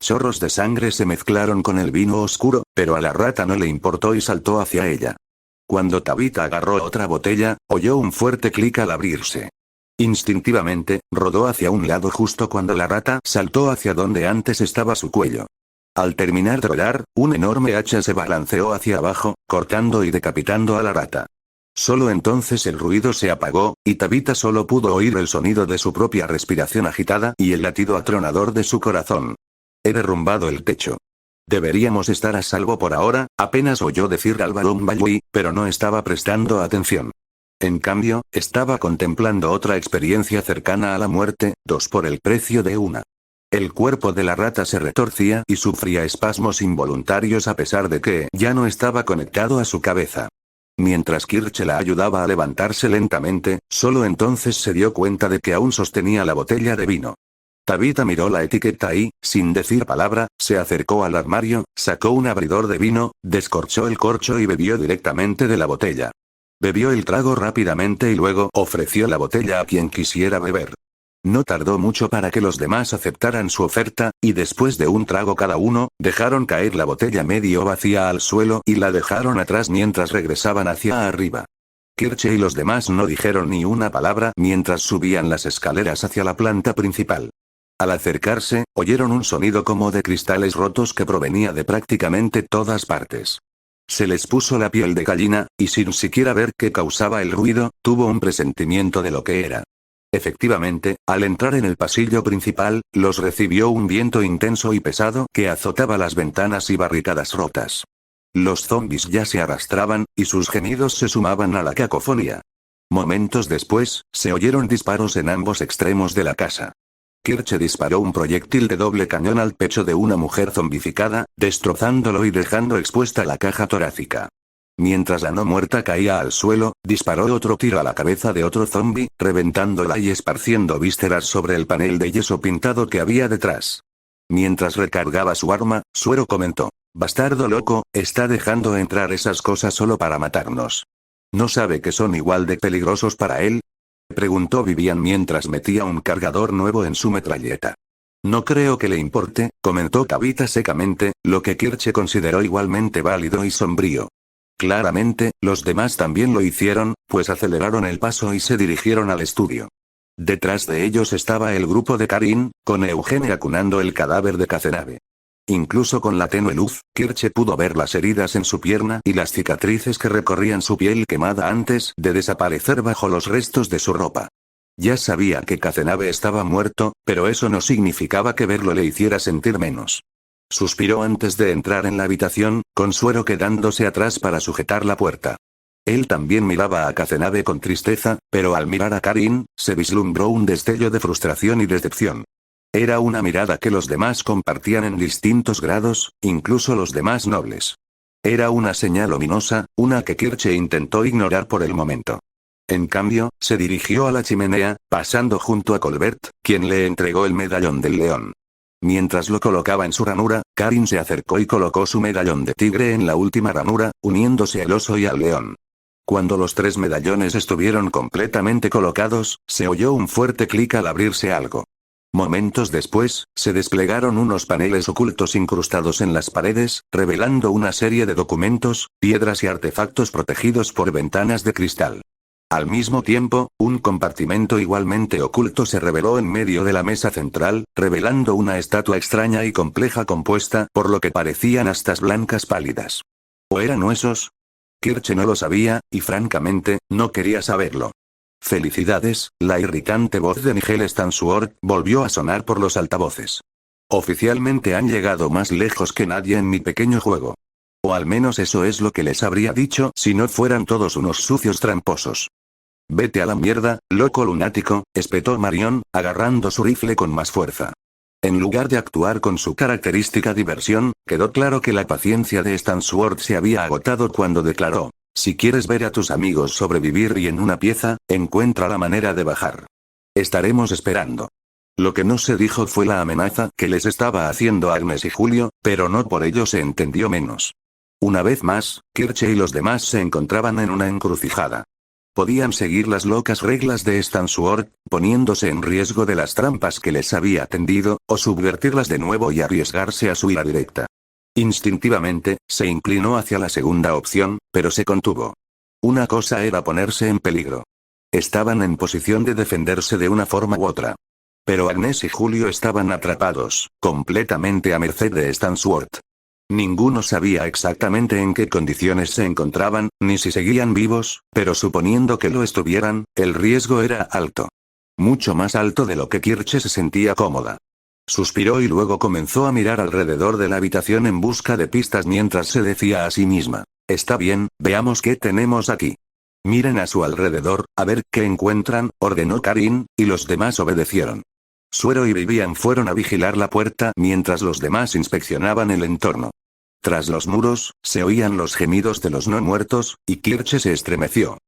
Chorros de sangre se mezclaron con el vino oscuro, pero a la rata no le importó y saltó hacia ella. Cuando Tabitha agarró otra botella, oyó un fuerte clic al abrirse. Instintivamente, rodó hacia un lado justo cuando la rata saltó hacia donde antes estaba su cuello. Al terminar de rodar, un enorme hacha se balanceó hacia abajo, cortando y decapitando a la rata. Solo entonces el ruido se apagó, y Tabitha solo pudo oír el sonido de su propia respiración agitada y el latido atronador de su corazón. He derrumbado el techo. Deberíamos estar a salvo por ahora, apenas oyó decir al barón Bayouy, pero no estaba prestando atención. En cambio, estaba contemplando otra experiencia cercana a la muerte, 2 por el precio de una. El cuerpo de la rata se retorcía y sufría espasmos involuntarios a pesar de que ya no estaba conectado a su cabeza. Mientras Kirche la ayudaba a levantarse lentamente, solo entonces se dio cuenta de que aún sostenía la botella de vino. Tabitha miró la etiqueta y, sin decir palabra, se acercó al armario, sacó un abridor de vino, descorchó el corcho y bebió directamente de la botella. Bebió el trago rápidamente y luego ofreció la botella a quien quisiera beber. No tardó mucho para que los demás aceptaran su oferta, y después de un trago cada uno, dejaron caer la botella medio vacía al suelo y la dejaron atrás mientras regresaban hacia arriba. Kirche y los demás no dijeron ni una palabra mientras subían las escaleras hacia la planta principal. Al acercarse, oyeron un sonido como de cristales rotos que provenía de prácticamente todas partes. Se les puso la piel de gallina, y sin siquiera ver qué causaba el ruido, tuvo un presentimiento de lo que era. Efectivamente, al entrar en el pasillo principal, los recibió un viento intenso y pesado que azotaba las ventanas y barricadas rotas. Los zombies ya se arrastraban, y sus gemidos se sumaban a la cacofonía. Momentos después, se oyeron disparos en ambos extremos de la casa. Kirche disparó un proyectil de doble cañón al pecho de una mujer zombificada, destrozándolo y dejando expuesta la caja torácica. Mientras la no muerta caía al suelo, disparó otro tiro a la cabeza de otro zombi, reventándola y esparciendo vísceras sobre el panel de yeso pintado que había detrás. Mientras recargaba su arma, Suero comentó: «Bastardo loco, está dejando entrar esas cosas solo para matarnos. ¿No sabe que son igual de peligrosos para él?», preguntó Vivian mientras metía un cargador nuevo en su metralleta. «No creo que le importe», comentó Tabitha secamente, lo que Kirche consideró igualmente válido y sombrío. Claramente, los demás también lo hicieron, pues aceleraron el paso y se dirigieron al estudio. Detrás de ellos estaba el grupo de Karin, con Eugene acunando el cadáver de Cazenave. Incluso con la tenue luz, Kirche pudo ver las heridas en su pierna y las cicatrices que recorrían su piel quemada antes de desaparecer bajo los restos de su ropa. Ya sabía que Cazenave estaba muerto, pero eso no significaba que verlo le hiciera sentir menos. Suspiró antes de entrar en la habitación, con Suero quedándose atrás para sujetar la puerta. Él también miraba a Cazenave con tristeza, pero al mirar a Karin, se vislumbró un destello de frustración y decepción. Era una mirada que los demás compartían en distintos grados, incluso los demás nobles. Era una señal ominosa, una que Kirche intentó ignorar por el momento. En cambio, se dirigió a la chimenea, pasando junto a Colbert, quien le entregó el medallón del león. Mientras lo colocaba en su ranura, Karin se acercó y colocó su medallón de tigre en la última ranura, uniéndose al oso y al león. Cuando los 3 medallones estuvieron completamente colocados, se oyó un fuerte clic al abrirse algo. Momentos después, se desplegaron unos paneles ocultos incrustados en las paredes, revelando una serie de documentos, piedras y artefactos protegidos por ventanas de cristal. Al mismo tiempo, un compartimento igualmente oculto se reveló en medio de la mesa central, revelando una estatua extraña y compleja compuesta por lo que parecían astas blancas pálidas. ¿O eran huesos? Kirche no lo sabía, y francamente, no quería saberlo. «Felicidades», la irritante voz de Nigel Stansuort volvió a sonar por los altavoces. «Oficialmente han llegado más lejos que nadie en mi pequeño juego. O al menos eso es lo que les habría dicho si no fueran todos unos sucios tramposos». «Vete a la mierda, loco lunático», espetó Marion, agarrando su rifle con más fuerza. En lugar de actuar con su característica diversión, quedó claro que la paciencia de Stansuort se había agotado cuando declaró: «Si quieres ver a tus amigos sobrevivir y en una pieza, encuentra la manera de bajar. Estaremos esperando». Lo que no se dijo fue la amenaza que les estaba haciendo Agnes y Julio, pero no por ello se entendió menos. Una vez más, Kirche y los demás se encontraban en una encrucijada. Podían seguir las locas reglas de Stansuort, poniéndose en riesgo de las trampas que les había tendido, o subvertirlas de nuevo y arriesgarse a su ira directa. Instintivamente, se inclinó hacia la segunda opción, pero se contuvo. Una cosa era ponerse en peligro. Estaban en posición de defenderse de una forma u otra. Pero Agnes y Julio estaban atrapados, completamente a merced de Stansuort. Ninguno sabía exactamente en qué condiciones se encontraban, ni si seguían vivos, pero suponiendo que lo estuvieran, el riesgo era alto. Mucho más alto de lo que Kirche se sentía cómoda. Suspiró y luego comenzó a mirar alrededor de la habitación en busca de pistas mientras se decía a sí misma: «Está bien, veamos qué tenemos aquí». «Miren a su alrededor, a ver qué encuentran», ordenó Karin, y los demás obedecieron. Suero y Vivian fueron a vigilar la puerta mientras los demás inspeccionaban el entorno. Tras los muros, se oían los gemidos de los no muertos, y Kirche se estremeció.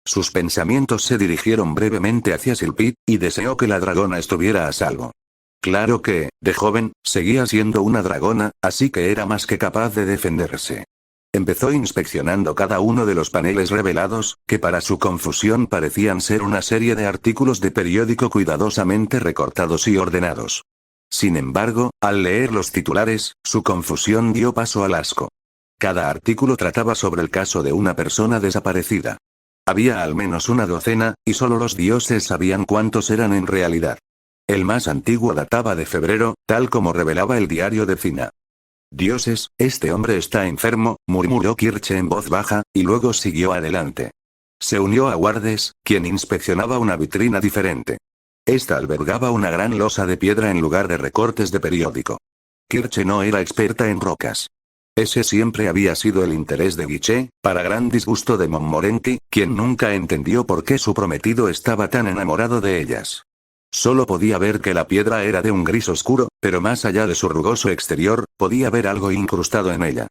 Sus pensamientos se dirigieron brevemente hacia Silpit, y deseó que la dragona estuviera a salvo. Claro que, de joven, seguía siendo una dragona, así que era más que capaz de defenderse. Empezó inspeccionando cada uno de los paneles revelados, que para su confusión parecían ser una serie de artículos de periódico cuidadosamente recortados y ordenados. Sin embargo, al leer los titulares, su confusión dio paso al asco. Cada artículo trataba sobre el caso de una persona desaparecida. Había al menos una docena, y solo los dioses sabían cuántos eran en realidad. El más antiguo databa de febrero, tal como revelaba el diario de Fina. Dioses, este hombre está enfermo, murmuró Kirche en voz baja, y luego siguió adelante. Se unió a Wardes, quien inspeccionaba una vitrina diferente. Esta albergaba una gran losa de piedra en lugar de recortes de periódico. Kirche no era experta en rocas. Ese siempre había sido el interés de Guiche, para gran disgusto de Montmorency, quien nunca entendió por qué su prometido estaba tan enamorado de ellas. Solo podía ver que la piedra era de un gris oscuro, pero más allá de su rugoso exterior, podía ver algo incrustado en ella.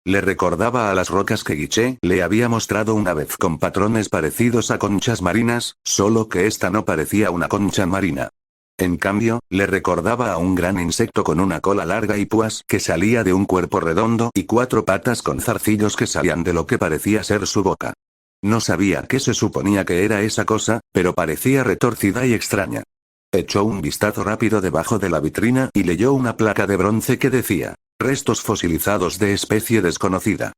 Le recordaba a las rocas que Guiche le había mostrado una vez con patrones parecidos a conchas marinas, solo que esta no parecía una concha marina. En cambio, le recordaba a un gran insecto con una cola larga y púas que salía de un cuerpo redondo y 4 patas con zarcillos que salían de lo que parecía ser su boca. No sabía qué se suponía que era esa cosa, pero parecía retorcida y extraña. Echó un vistazo rápido debajo de la vitrina y leyó una placa de bronce que decía: restos fosilizados de especie desconocida.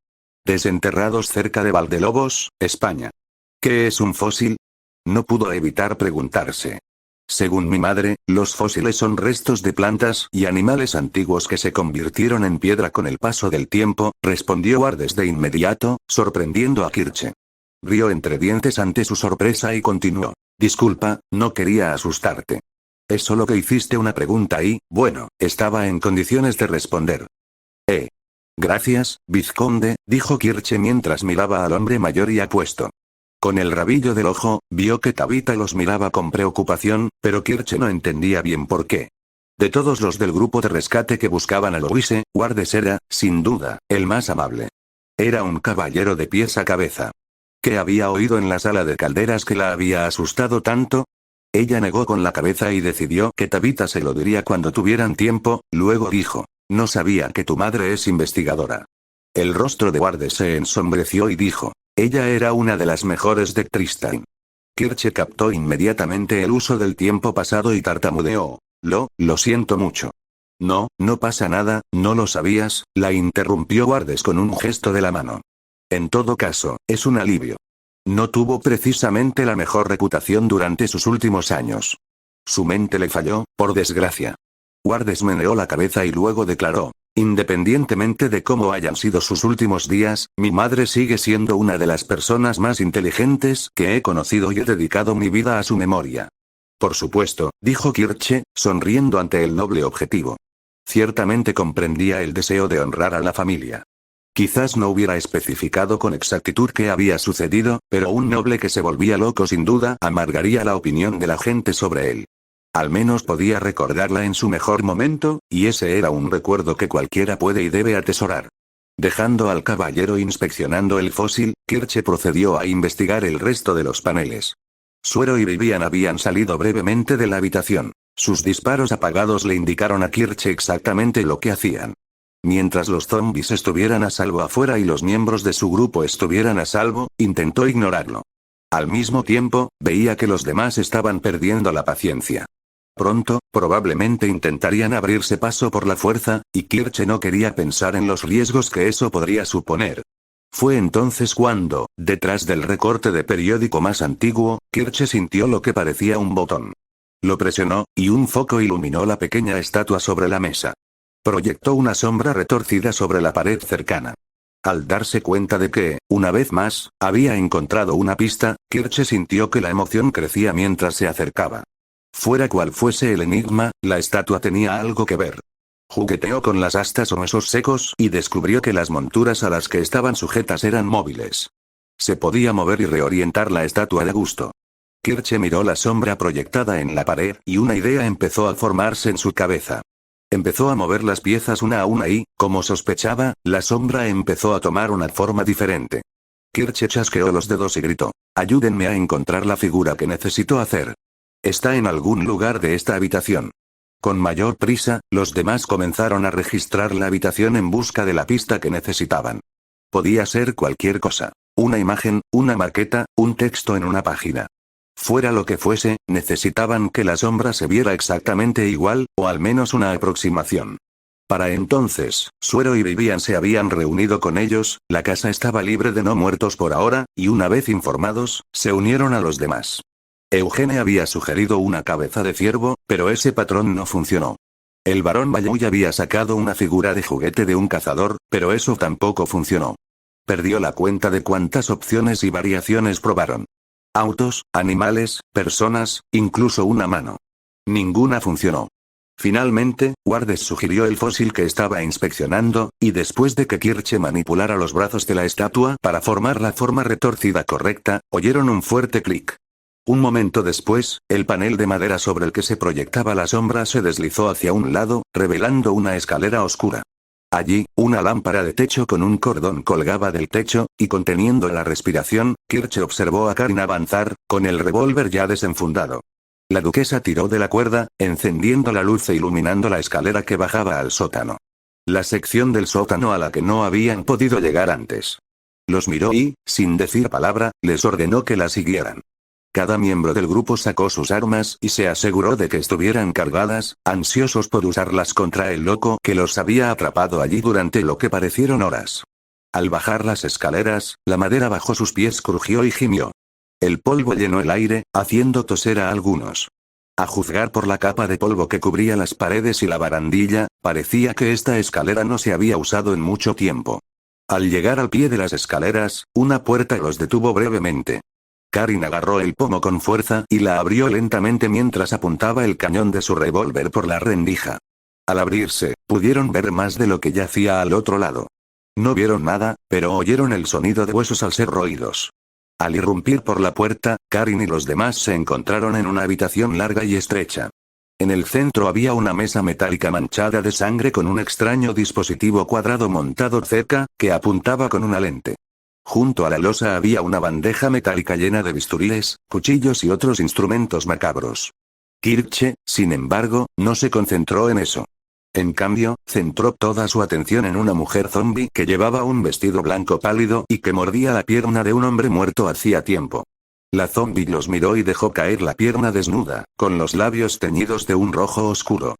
Desenterrados cerca de Valdelobos, España. ¿Qué es un fósil? No pudo evitar preguntarse. Según mi madre, los fósiles son restos de plantas y animales antiguos que se convirtieron en piedra con el paso del tiempo, respondió Wardes de inmediato, sorprendiendo a Kirche. Rió entre dientes ante su sorpresa y continuó. Disculpa, no quería asustarte. Es solo que hiciste una pregunta y, bueno, estaba en condiciones de responder. Gracias, vizconde, dijo Kirche mientras miraba al hombre mayor y apuesto. Con el rabillo del ojo, vio que Tabitha los miraba con preocupación, pero Kirche no entendía bien por qué. De todos los del grupo de rescate que buscaban a Louise, Wardes era, sin duda, el más amable. Era un caballero de pies a cabeza. ¿Qué había oído en la sala de calderas que la había asustado tanto? Ella negó con la cabeza y decidió que Tabitha se lo diría cuando tuvieran tiempo, luego dijo. No sabía que tu madre es investigadora. El rostro de Wardes se ensombreció y dijo. Ella era una de las mejores de Tristan. Kirche captó inmediatamente el uso del tiempo pasado y tartamudeó. Lo siento mucho. No, no pasa nada, no lo sabías, la interrumpió Wardes con un gesto de la mano. En todo caso, es un alivio. No tuvo precisamente la mejor reputación durante sus últimos años. Su mente le falló, por desgracia. Wardes meneó la cabeza y luego declaró. Independientemente de cómo hayan sido sus últimos días, mi madre sigue siendo una de las personas más inteligentes que he conocido y he dedicado mi vida a su memoria. Por supuesto, dijo Kirche, sonriendo ante el noble objetivo. Ciertamente comprendía el deseo de honrar a la familia. Quizás no hubiera especificado con exactitud qué había sucedido, pero un noble que se volvía loco sin duda amargaría la opinión de la gente sobre él. Al menos podía recordarla en su mejor momento, y ese era un recuerdo que cualquiera puede y debe atesorar. Dejando al caballero inspeccionando el fósil, Kirche procedió a investigar el resto de los paneles. Suero y Vivian habían salido brevemente de la habitación. Sus disparos apagados le indicaron a Kirche exactamente lo que hacían. Mientras los zombies estuvieran a salvo afuera y los miembros de su grupo estuvieran a salvo, intentó ignorarlo. Al mismo tiempo, veía que los demás estaban perdiendo la paciencia. Pronto, probablemente intentarían abrirse paso por la fuerza, y Kirche no quería pensar en los riesgos que eso podría suponer. Fue entonces cuando, detrás del recorte de periódico más antiguo, Kirche sintió lo que parecía un botón. Lo presionó, y un foco iluminó la pequeña estatua sobre la mesa. Proyectó una sombra retorcida sobre la pared cercana. Al darse cuenta de que, una vez más, había encontrado una pista, Kirche sintió que la emoción crecía mientras se acercaba. Fuera cual fuese el enigma, la estatua tenía algo que ver. Jugueteó con las astas o huesos secos y descubrió que las monturas a las que estaban sujetas eran móviles. Se podía mover y reorientar la estatua de gusto. Kirche miró la sombra proyectada en la pared y una idea empezó a formarse en su cabeza. Empezó a mover las piezas una a una y, como sospechaba, la sombra empezó a tomar una forma diferente. Kirche chasqueó los dedos y gritó. Ayúdenme a encontrar la figura que necesito hacer. Está en algún lugar de esta habitación. Con mayor prisa, los demás comenzaron a registrar la habitación en busca de la pista que necesitaban. Podía ser cualquier cosa. Una imagen, una maqueta, un texto en una página. Fuera lo que fuese, necesitaban que la sombra se viera exactamente igual, o al menos una aproximación. Para entonces, Suero y Vivian se habían reunido con ellos, la casa estaba libre de no muertos por ahora, y una vez informados, se unieron a los demás. Eugene había sugerido una cabeza de ciervo, pero ese patrón no funcionó. El barón Bayuy había sacado una figura de juguete de un cazador, pero eso tampoco funcionó. Perdió la cuenta de cuántas opciones y variaciones probaron. Autos, animales, personas, incluso una mano. Ninguna funcionó. Finalmente, Wardes sugirió el fósil que estaba inspeccionando, y después de que Kirche manipulara los brazos de la estatua para formar la forma retorcida correcta, oyeron un fuerte clic. Un momento después, el panel de madera sobre el que se proyectaba la sombra se deslizó hacia un lado, revelando una escalera oscura. Allí, una lámpara de techo con un cordón colgaba del techo, y conteniendo la respiración, Kirche observó a Karin avanzar, con el revólver ya desenfundado. La duquesa tiró de la cuerda, encendiendo la luz e iluminando la escalera que bajaba al sótano. La sección del sótano a la que no habían podido llegar antes. Los miró y, sin decir palabra, les ordenó que la siguieran. Cada miembro del grupo sacó sus armas y se aseguró de que estuvieran cargadas, ansiosos por usarlas contra el loco que los había atrapado allí durante lo que parecieron horas. Al bajar las escaleras, la madera bajo sus pies crujió y gimió. El polvo llenó el aire, haciendo toser a algunos. A juzgar por la capa de polvo que cubría las paredes y la barandilla, parecía que esta escalera no se había usado en mucho tiempo. Al llegar al pie de las escaleras, una puerta los detuvo brevemente. Karin agarró el pomo con fuerza y la abrió lentamente mientras apuntaba el cañón de su revólver por la rendija. Al abrirse, pudieron ver más de lo que yacía al otro lado. No vieron nada, pero oyeron el sonido de huesos al ser roídos. Al irrumpir por la puerta, Karin y los demás se encontraron en una habitación larga y estrecha. En el centro había una mesa metálica manchada de sangre con un extraño dispositivo cuadrado montado cerca, que apuntaba con una lente. Junto a la losa había una bandeja metálica llena de bisturíes, cuchillos y otros instrumentos macabros. Kirche, sin embargo, no se concentró en eso. En cambio, centró toda su atención en una mujer zombi que llevaba un vestido blanco pálido y que mordía la pierna de un hombre muerto hacía tiempo. La zombi los miró y dejó caer la pierna desnuda, con los labios teñidos de un rojo oscuro.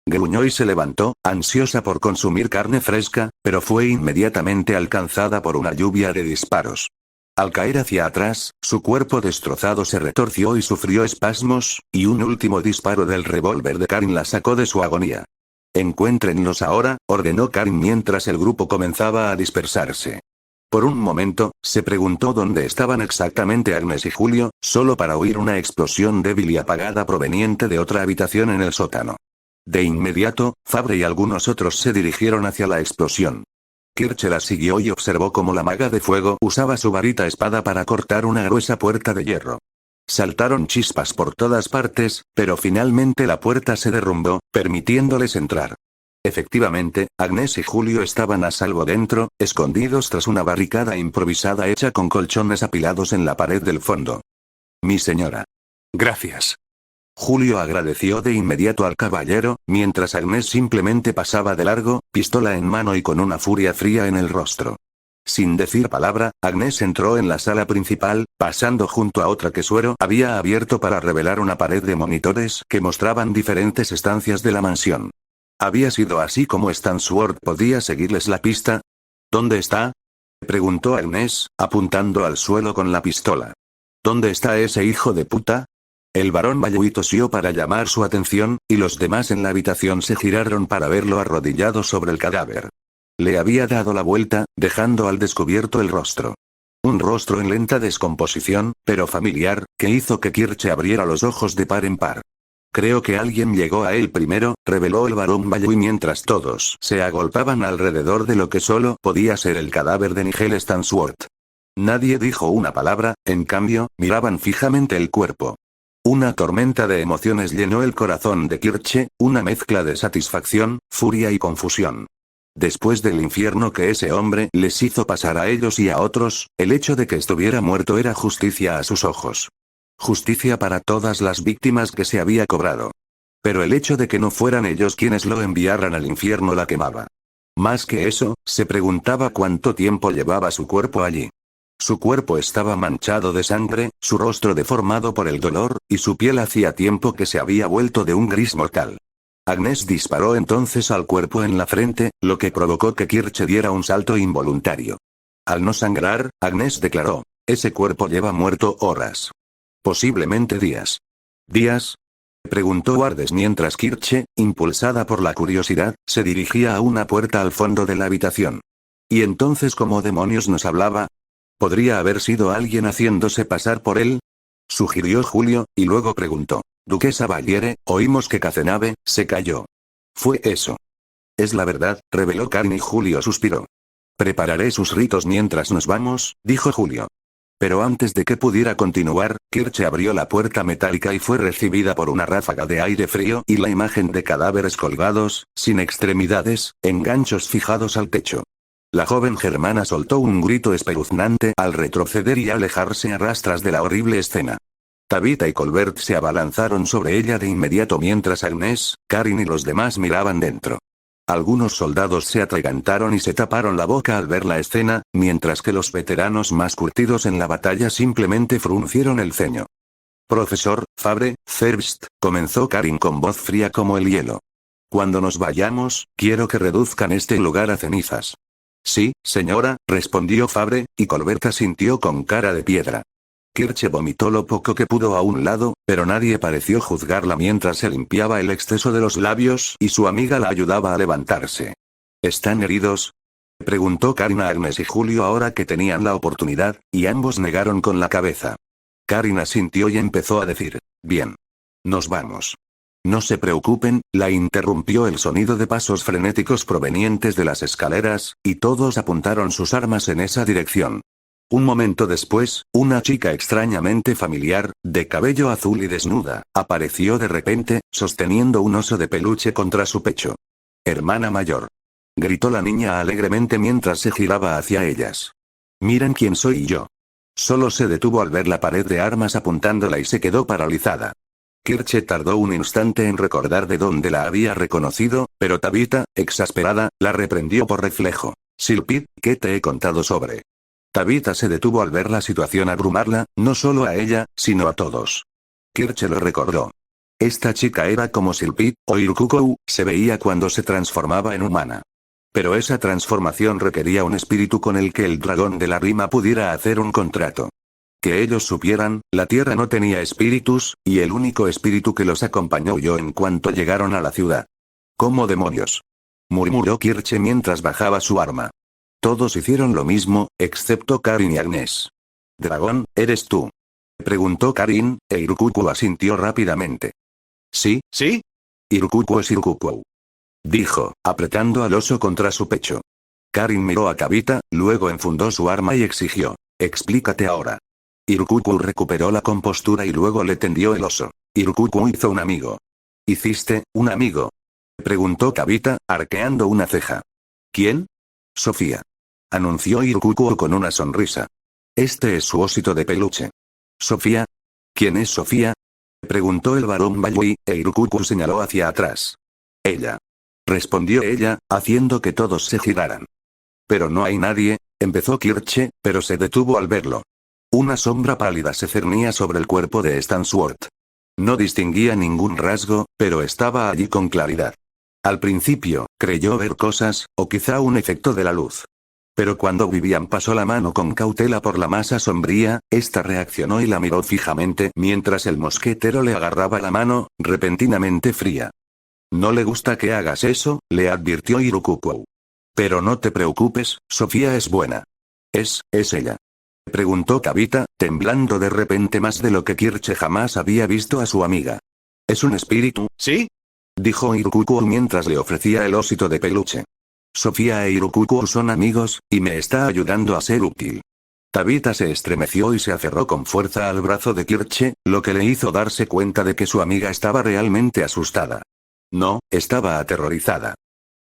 Gruñó y se levantó, ansiosa por consumir carne fresca, pero fue inmediatamente alcanzada por una lluvia de disparos. Al caer hacia atrás, su cuerpo destrozado se retorció y sufrió espasmos, y un último disparo del revólver de Karin la sacó de su agonía. «Encuéntrenlos ahora», ordenó Karin mientras el grupo comenzaba a dispersarse. Por un momento, se preguntó dónde estaban exactamente Agnes y Julio, solo para oír una explosión débil y apagada proveniente de otra habitación en el sótano. De inmediato, Fabre y algunos otros se dirigieron hacia la explosión. Kirche la siguió y observó cómo la maga de fuego usaba su varita espada para cortar una gruesa puerta de hierro. Saltaron chispas por todas partes, pero finalmente la puerta se derrumbó, permitiéndoles entrar. Efectivamente, Agnes y Julio estaban a salvo dentro, escondidos tras una barricada improvisada hecha con colchones apilados en la pared del fondo. «Mi señora». «Gracias». Julio agradeció de inmediato al caballero, mientras Agnes simplemente pasaba de largo, pistola en mano y con una furia fría en el rostro. Sin decir palabra, Agnes entró en la sala principal, pasando junto a otra que Suero había abierto para revelar una pared de monitores que mostraban diferentes estancias de la mansión. ¿Había sido así como Stan Sword podía seguirles la pista? ¿Dónde está?, preguntó Agnes, apuntando al suelo con la pistola. ¿Dónde está ese hijo de puta? El barón Bayuy tosió para llamar su atención, y los demás en la habitación se giraron para verlo arrodillado sobre el cadáver. Le había dado la vuelta, dejando al descubierto el rostro. Un rostro en lenta descomposición, pero familiar, que hizo que Kirche abriera los ojos de par en par. «Creo que alguien llegó a él primero», reveló el barón Bayuy mientras todos se agolpaban alrededor de lo que solo podía ser el cadáver de Nigel Stansworth. Nadie dijo una palabra, en cambio, miraban fijamente el cuerpo. Una tormenta de emociones llenó el corazón de Kirche, una mezcla de satisfacción, furia y confusión. Después del infierno que ese hombre les hizo pasar a ellos y a otros, el hecho de que estuviera muerto era justicia a sus ojos. Justicia para todas las víctimas que se había cobrado. Pero el hecho de que no fueran ellos quienes lo enviaran al infierno la quemaba. Más que eso, se preguntaba cuánto tiempo llevaba su cuerpo allí. Su cuerpo estaba manchado de sangre, su rostro deformado por el dolor, y su piel hacía tiempo que se había vuelto de un gris mortal. Agnes disparó entonces al cuerpo en la frente, lo que provocó que Kirche diera un salto involuntario. Al no sangrar, Agnes declaró: «Ese cuerpo lleva muerto horas. Posiblemente días». «¿Días?». Preguntó Wardes mientras Kirche, impulsada por la curiosidad, se dirigía a una puerta al fondo de la habitación. ¿Y entonces cómo demonios nos hablaba? ¿Podría haber sido alguien haciéndose pasar por él? Sugirió Julio, y luego preguntó. Duquesa Valiere, oímos que Cazenave se cayó. Fue eso. Es la verdad, reveló Karin y Julio suspiró. Prepararé sus ritos mientras nos vamos, dijo Julio. Pero antes de que pudiera continuar, Kirche abrió la puerta metálica y fue recibida por una ráfaga de aire frío y la imagen de cadáveres colgados, sin extremidades, en ganchos fijados al techo. La joven germana soltó un grito espeluznante al retroceder y alejarse a rastras de la horrible escena. Tabitha y Colbert se abalanzaron sobre ella de inmediato mientras Agnès, Karin y los demás miraban dentro. Algunos soldados se atragantaron y se taparon la boca al ver la escena, mientras que los veteranos más curtidos en la batalla simplemente fruncieron el ceño. Profesor, Fabre, Zerbst, comenzó Karin con voz fría como el hielo. Cuando nos vayamos, quiero que reduzcan este lugar a cenizas. Sí, señora, respondió Fabre, y Colbert asintió con cara de piedra. Kirche vomitó lo poco que pudo a un lado, pero nadie pareció juzgarla mientras se limpiaba el exceso de los labios y su amiga la ayudaba a levantarse. ¿Están heridos?, preguntó Karin a Agnès y Julio ahora que tenían la oportunidad, y ambos negaron con la cabeza. Karin asintió y empezó a decir, bien. Nos vamos. No se preocupen, la interrumpió el sonido de pasos frenéticos provenientes de las escaleras, y todos apuntaron sus armas en esa dirección. Un momento después, una chica extrañamente familiar, de cabello azul y desnuda, apareció de repente, sosteniendo un oso de peluche contra su pecho. Hermana mayor. Gritó la niña alegremente mientras se giraba hacia ellas. Miren quién soy yo. Solo se detuvo al ver la pared de armas apuntándola y se quedó paralizada. Kirche tardó un instante en recordar de dónde la había reconocido, pero Tabitha, exasperada, la reprendió por reflejo. Silpid, ¿qué te he contado sobre? Tabitha se detuvo al ver la situación abrumarla, no solo a ella, sino a todos. Kirche lo recordó. Esta chica era como Silpid, o Irkukou, se veía cuando se transformaba en humana. Pero esa transformación requería un espíritu con el que el dragón de la rima pudiera hacer un contrato. Que ellos supieran, la tierra no tenía espíritus, y el único espíritu que los acompañó huyó en cuanto llegaron a la ciudad. ¿Cómo demonios?, murmuró Kirche mientras bajaba su arma. Todos hicieron lo mismo, excepto Karin y Agnès. ¿Dragón, eres tú?, preguntó Karin, e Irkukou asintió rápidamente. Sí, sí. Irkukou es Irkukou, dijo, apretando al oso contra su pecho. Karin miró a Tabitha, luego enfundó su arma y exigió. Explícate ahora. Irkukou recuperó la compostura y luego le tendió el oso. Irkukou hizo un amigo. ¿Hiciste un amigo?, preguntó Tabitha, arqueando una ceja. ¿Quién? Sofía, anunció Irkukou con una sonrisa. Este es su osito de peluche. ¿Sofía? ¿Quién es Sofía?, preguntó el barón Bayui, e Irkukou señaló hacia atrás. Ella, respondió ella, haciendo que todos se giraran. Pero no hay nadie, empezó Kirche, pero se detuvo al verlo. Una sombra pálida se cernía sobre el cuerpo de Stansworth. No distinguía ningún rasgo, pero estaba allí con claridad. Al principio, creyó ver cosas, o quizá un efecto de la luz. Pero cuando Vivian pasó la mano con cautela por la masa sombría, esta reaccionó y la miró fijamente mientras el mosquetero le agarraba la mano, repentinamente fría. No le gusta que hagas eso, le advirtió Irkukou. Pero no te preocupes, Sofía es buena. ¿Es ella?, preguntó Tabitha, temblando de repente más de lo que Kirche jamás había visto a su amiga. ¿Es un espíritu? ¿Sí?, dijo Irkukou mientras le ofrecía el osito de peluche. Sofía e Irkukou son amigos, y me está ayudando a ser útil. Tabitha se estremeció y se aferró con fuerza al brazo de Kirche, lo que le hizo darse cuenta de que su amiga estaba realmente asustada. No, estaba aterrorizada.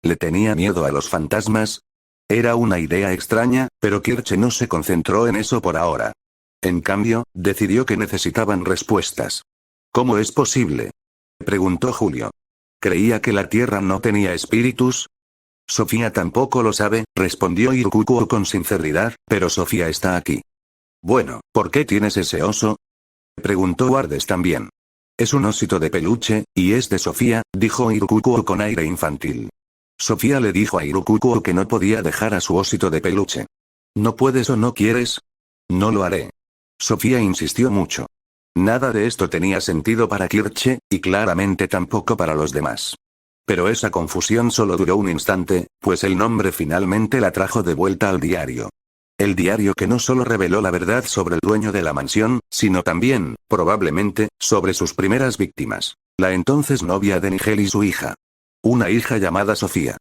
¿Le tenía miedo a los fantasmas? Era una idea extraña, pero Kirche no se concentró en eso por ahora. En cambio, decidió que necesitaban respuestas. ¿Cómo es posible?, preguntó Julio. ¿Creía que la Tierra no tenía espíritus? Sofía tampoco lo sabe, respondió Irkukou con sinceridad, pero Sofía está aquí. Bueno, ¿por qué tienes ese oso?, preguntó Wardes también. Es un osito de peluche, y es de Sofía, dijo Irkukou con aire infantil. Sofía le dijo a Irkukou que no podía dejar a su osito de peluche. ¿No puedes o no quieres? No lo haré. Sofía insistió mucho. Nada de esto tenía sentido para Kirche, y claramente tampoco para los demás. Pero esa confusión solo duró un instante, pues el nombre finalmente la trajo de vuelta al diario. El diario que no solo reveló la verdad sobre el dueño de la mansión, sino también, probablemente, sobre sus primeras víctimas. La entonces novia de Nigel y su hija. Una hija llamada Sofía.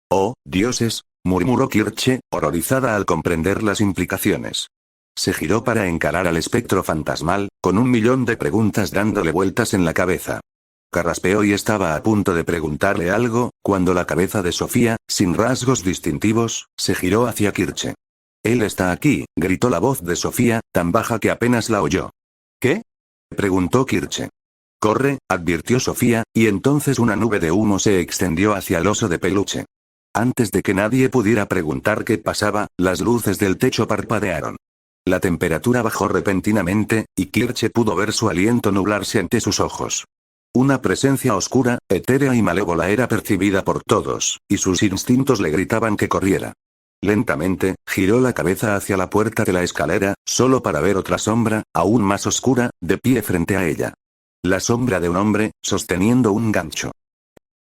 «Oh, dioses», murmuró Kirche, horrorizada al comprender las implicaciones. Se giró para encarar al espectro fantasmal, con 1.000.000 de preguntas dándole vueltas en la cabeza. Carraspeó y estaba a punto de preguntarle algo, cuando la cabeza de Sofía, sin rasgos distintivos, se giró hacia Kirche. «Él está aquí», gritó la voz de Sofía, tan baja que apenas la oyó. «¿Qué?», preguntó Kirche. «Corre», advirtió Sofía, y entonces una nube de humo se extendió hacia el oso de peluche. Antes de que nadie pudiera preguntar qué pasaba, las luces del techo parpadearon. La temperatura bajó repentinamente, y Kirche pudo ver su aliento nublarse ante sus ojos. Una presencia oscura, etérea y malévola era percibida por todos, y sus instintos le gritaban que corriera. Lentamente, giró la cabeza hacia la puerta de la escalera, solo para ver otra sombra, aún más oscura, de pie frente a ella. La sombra de un hombre, sosteniendo un gancho.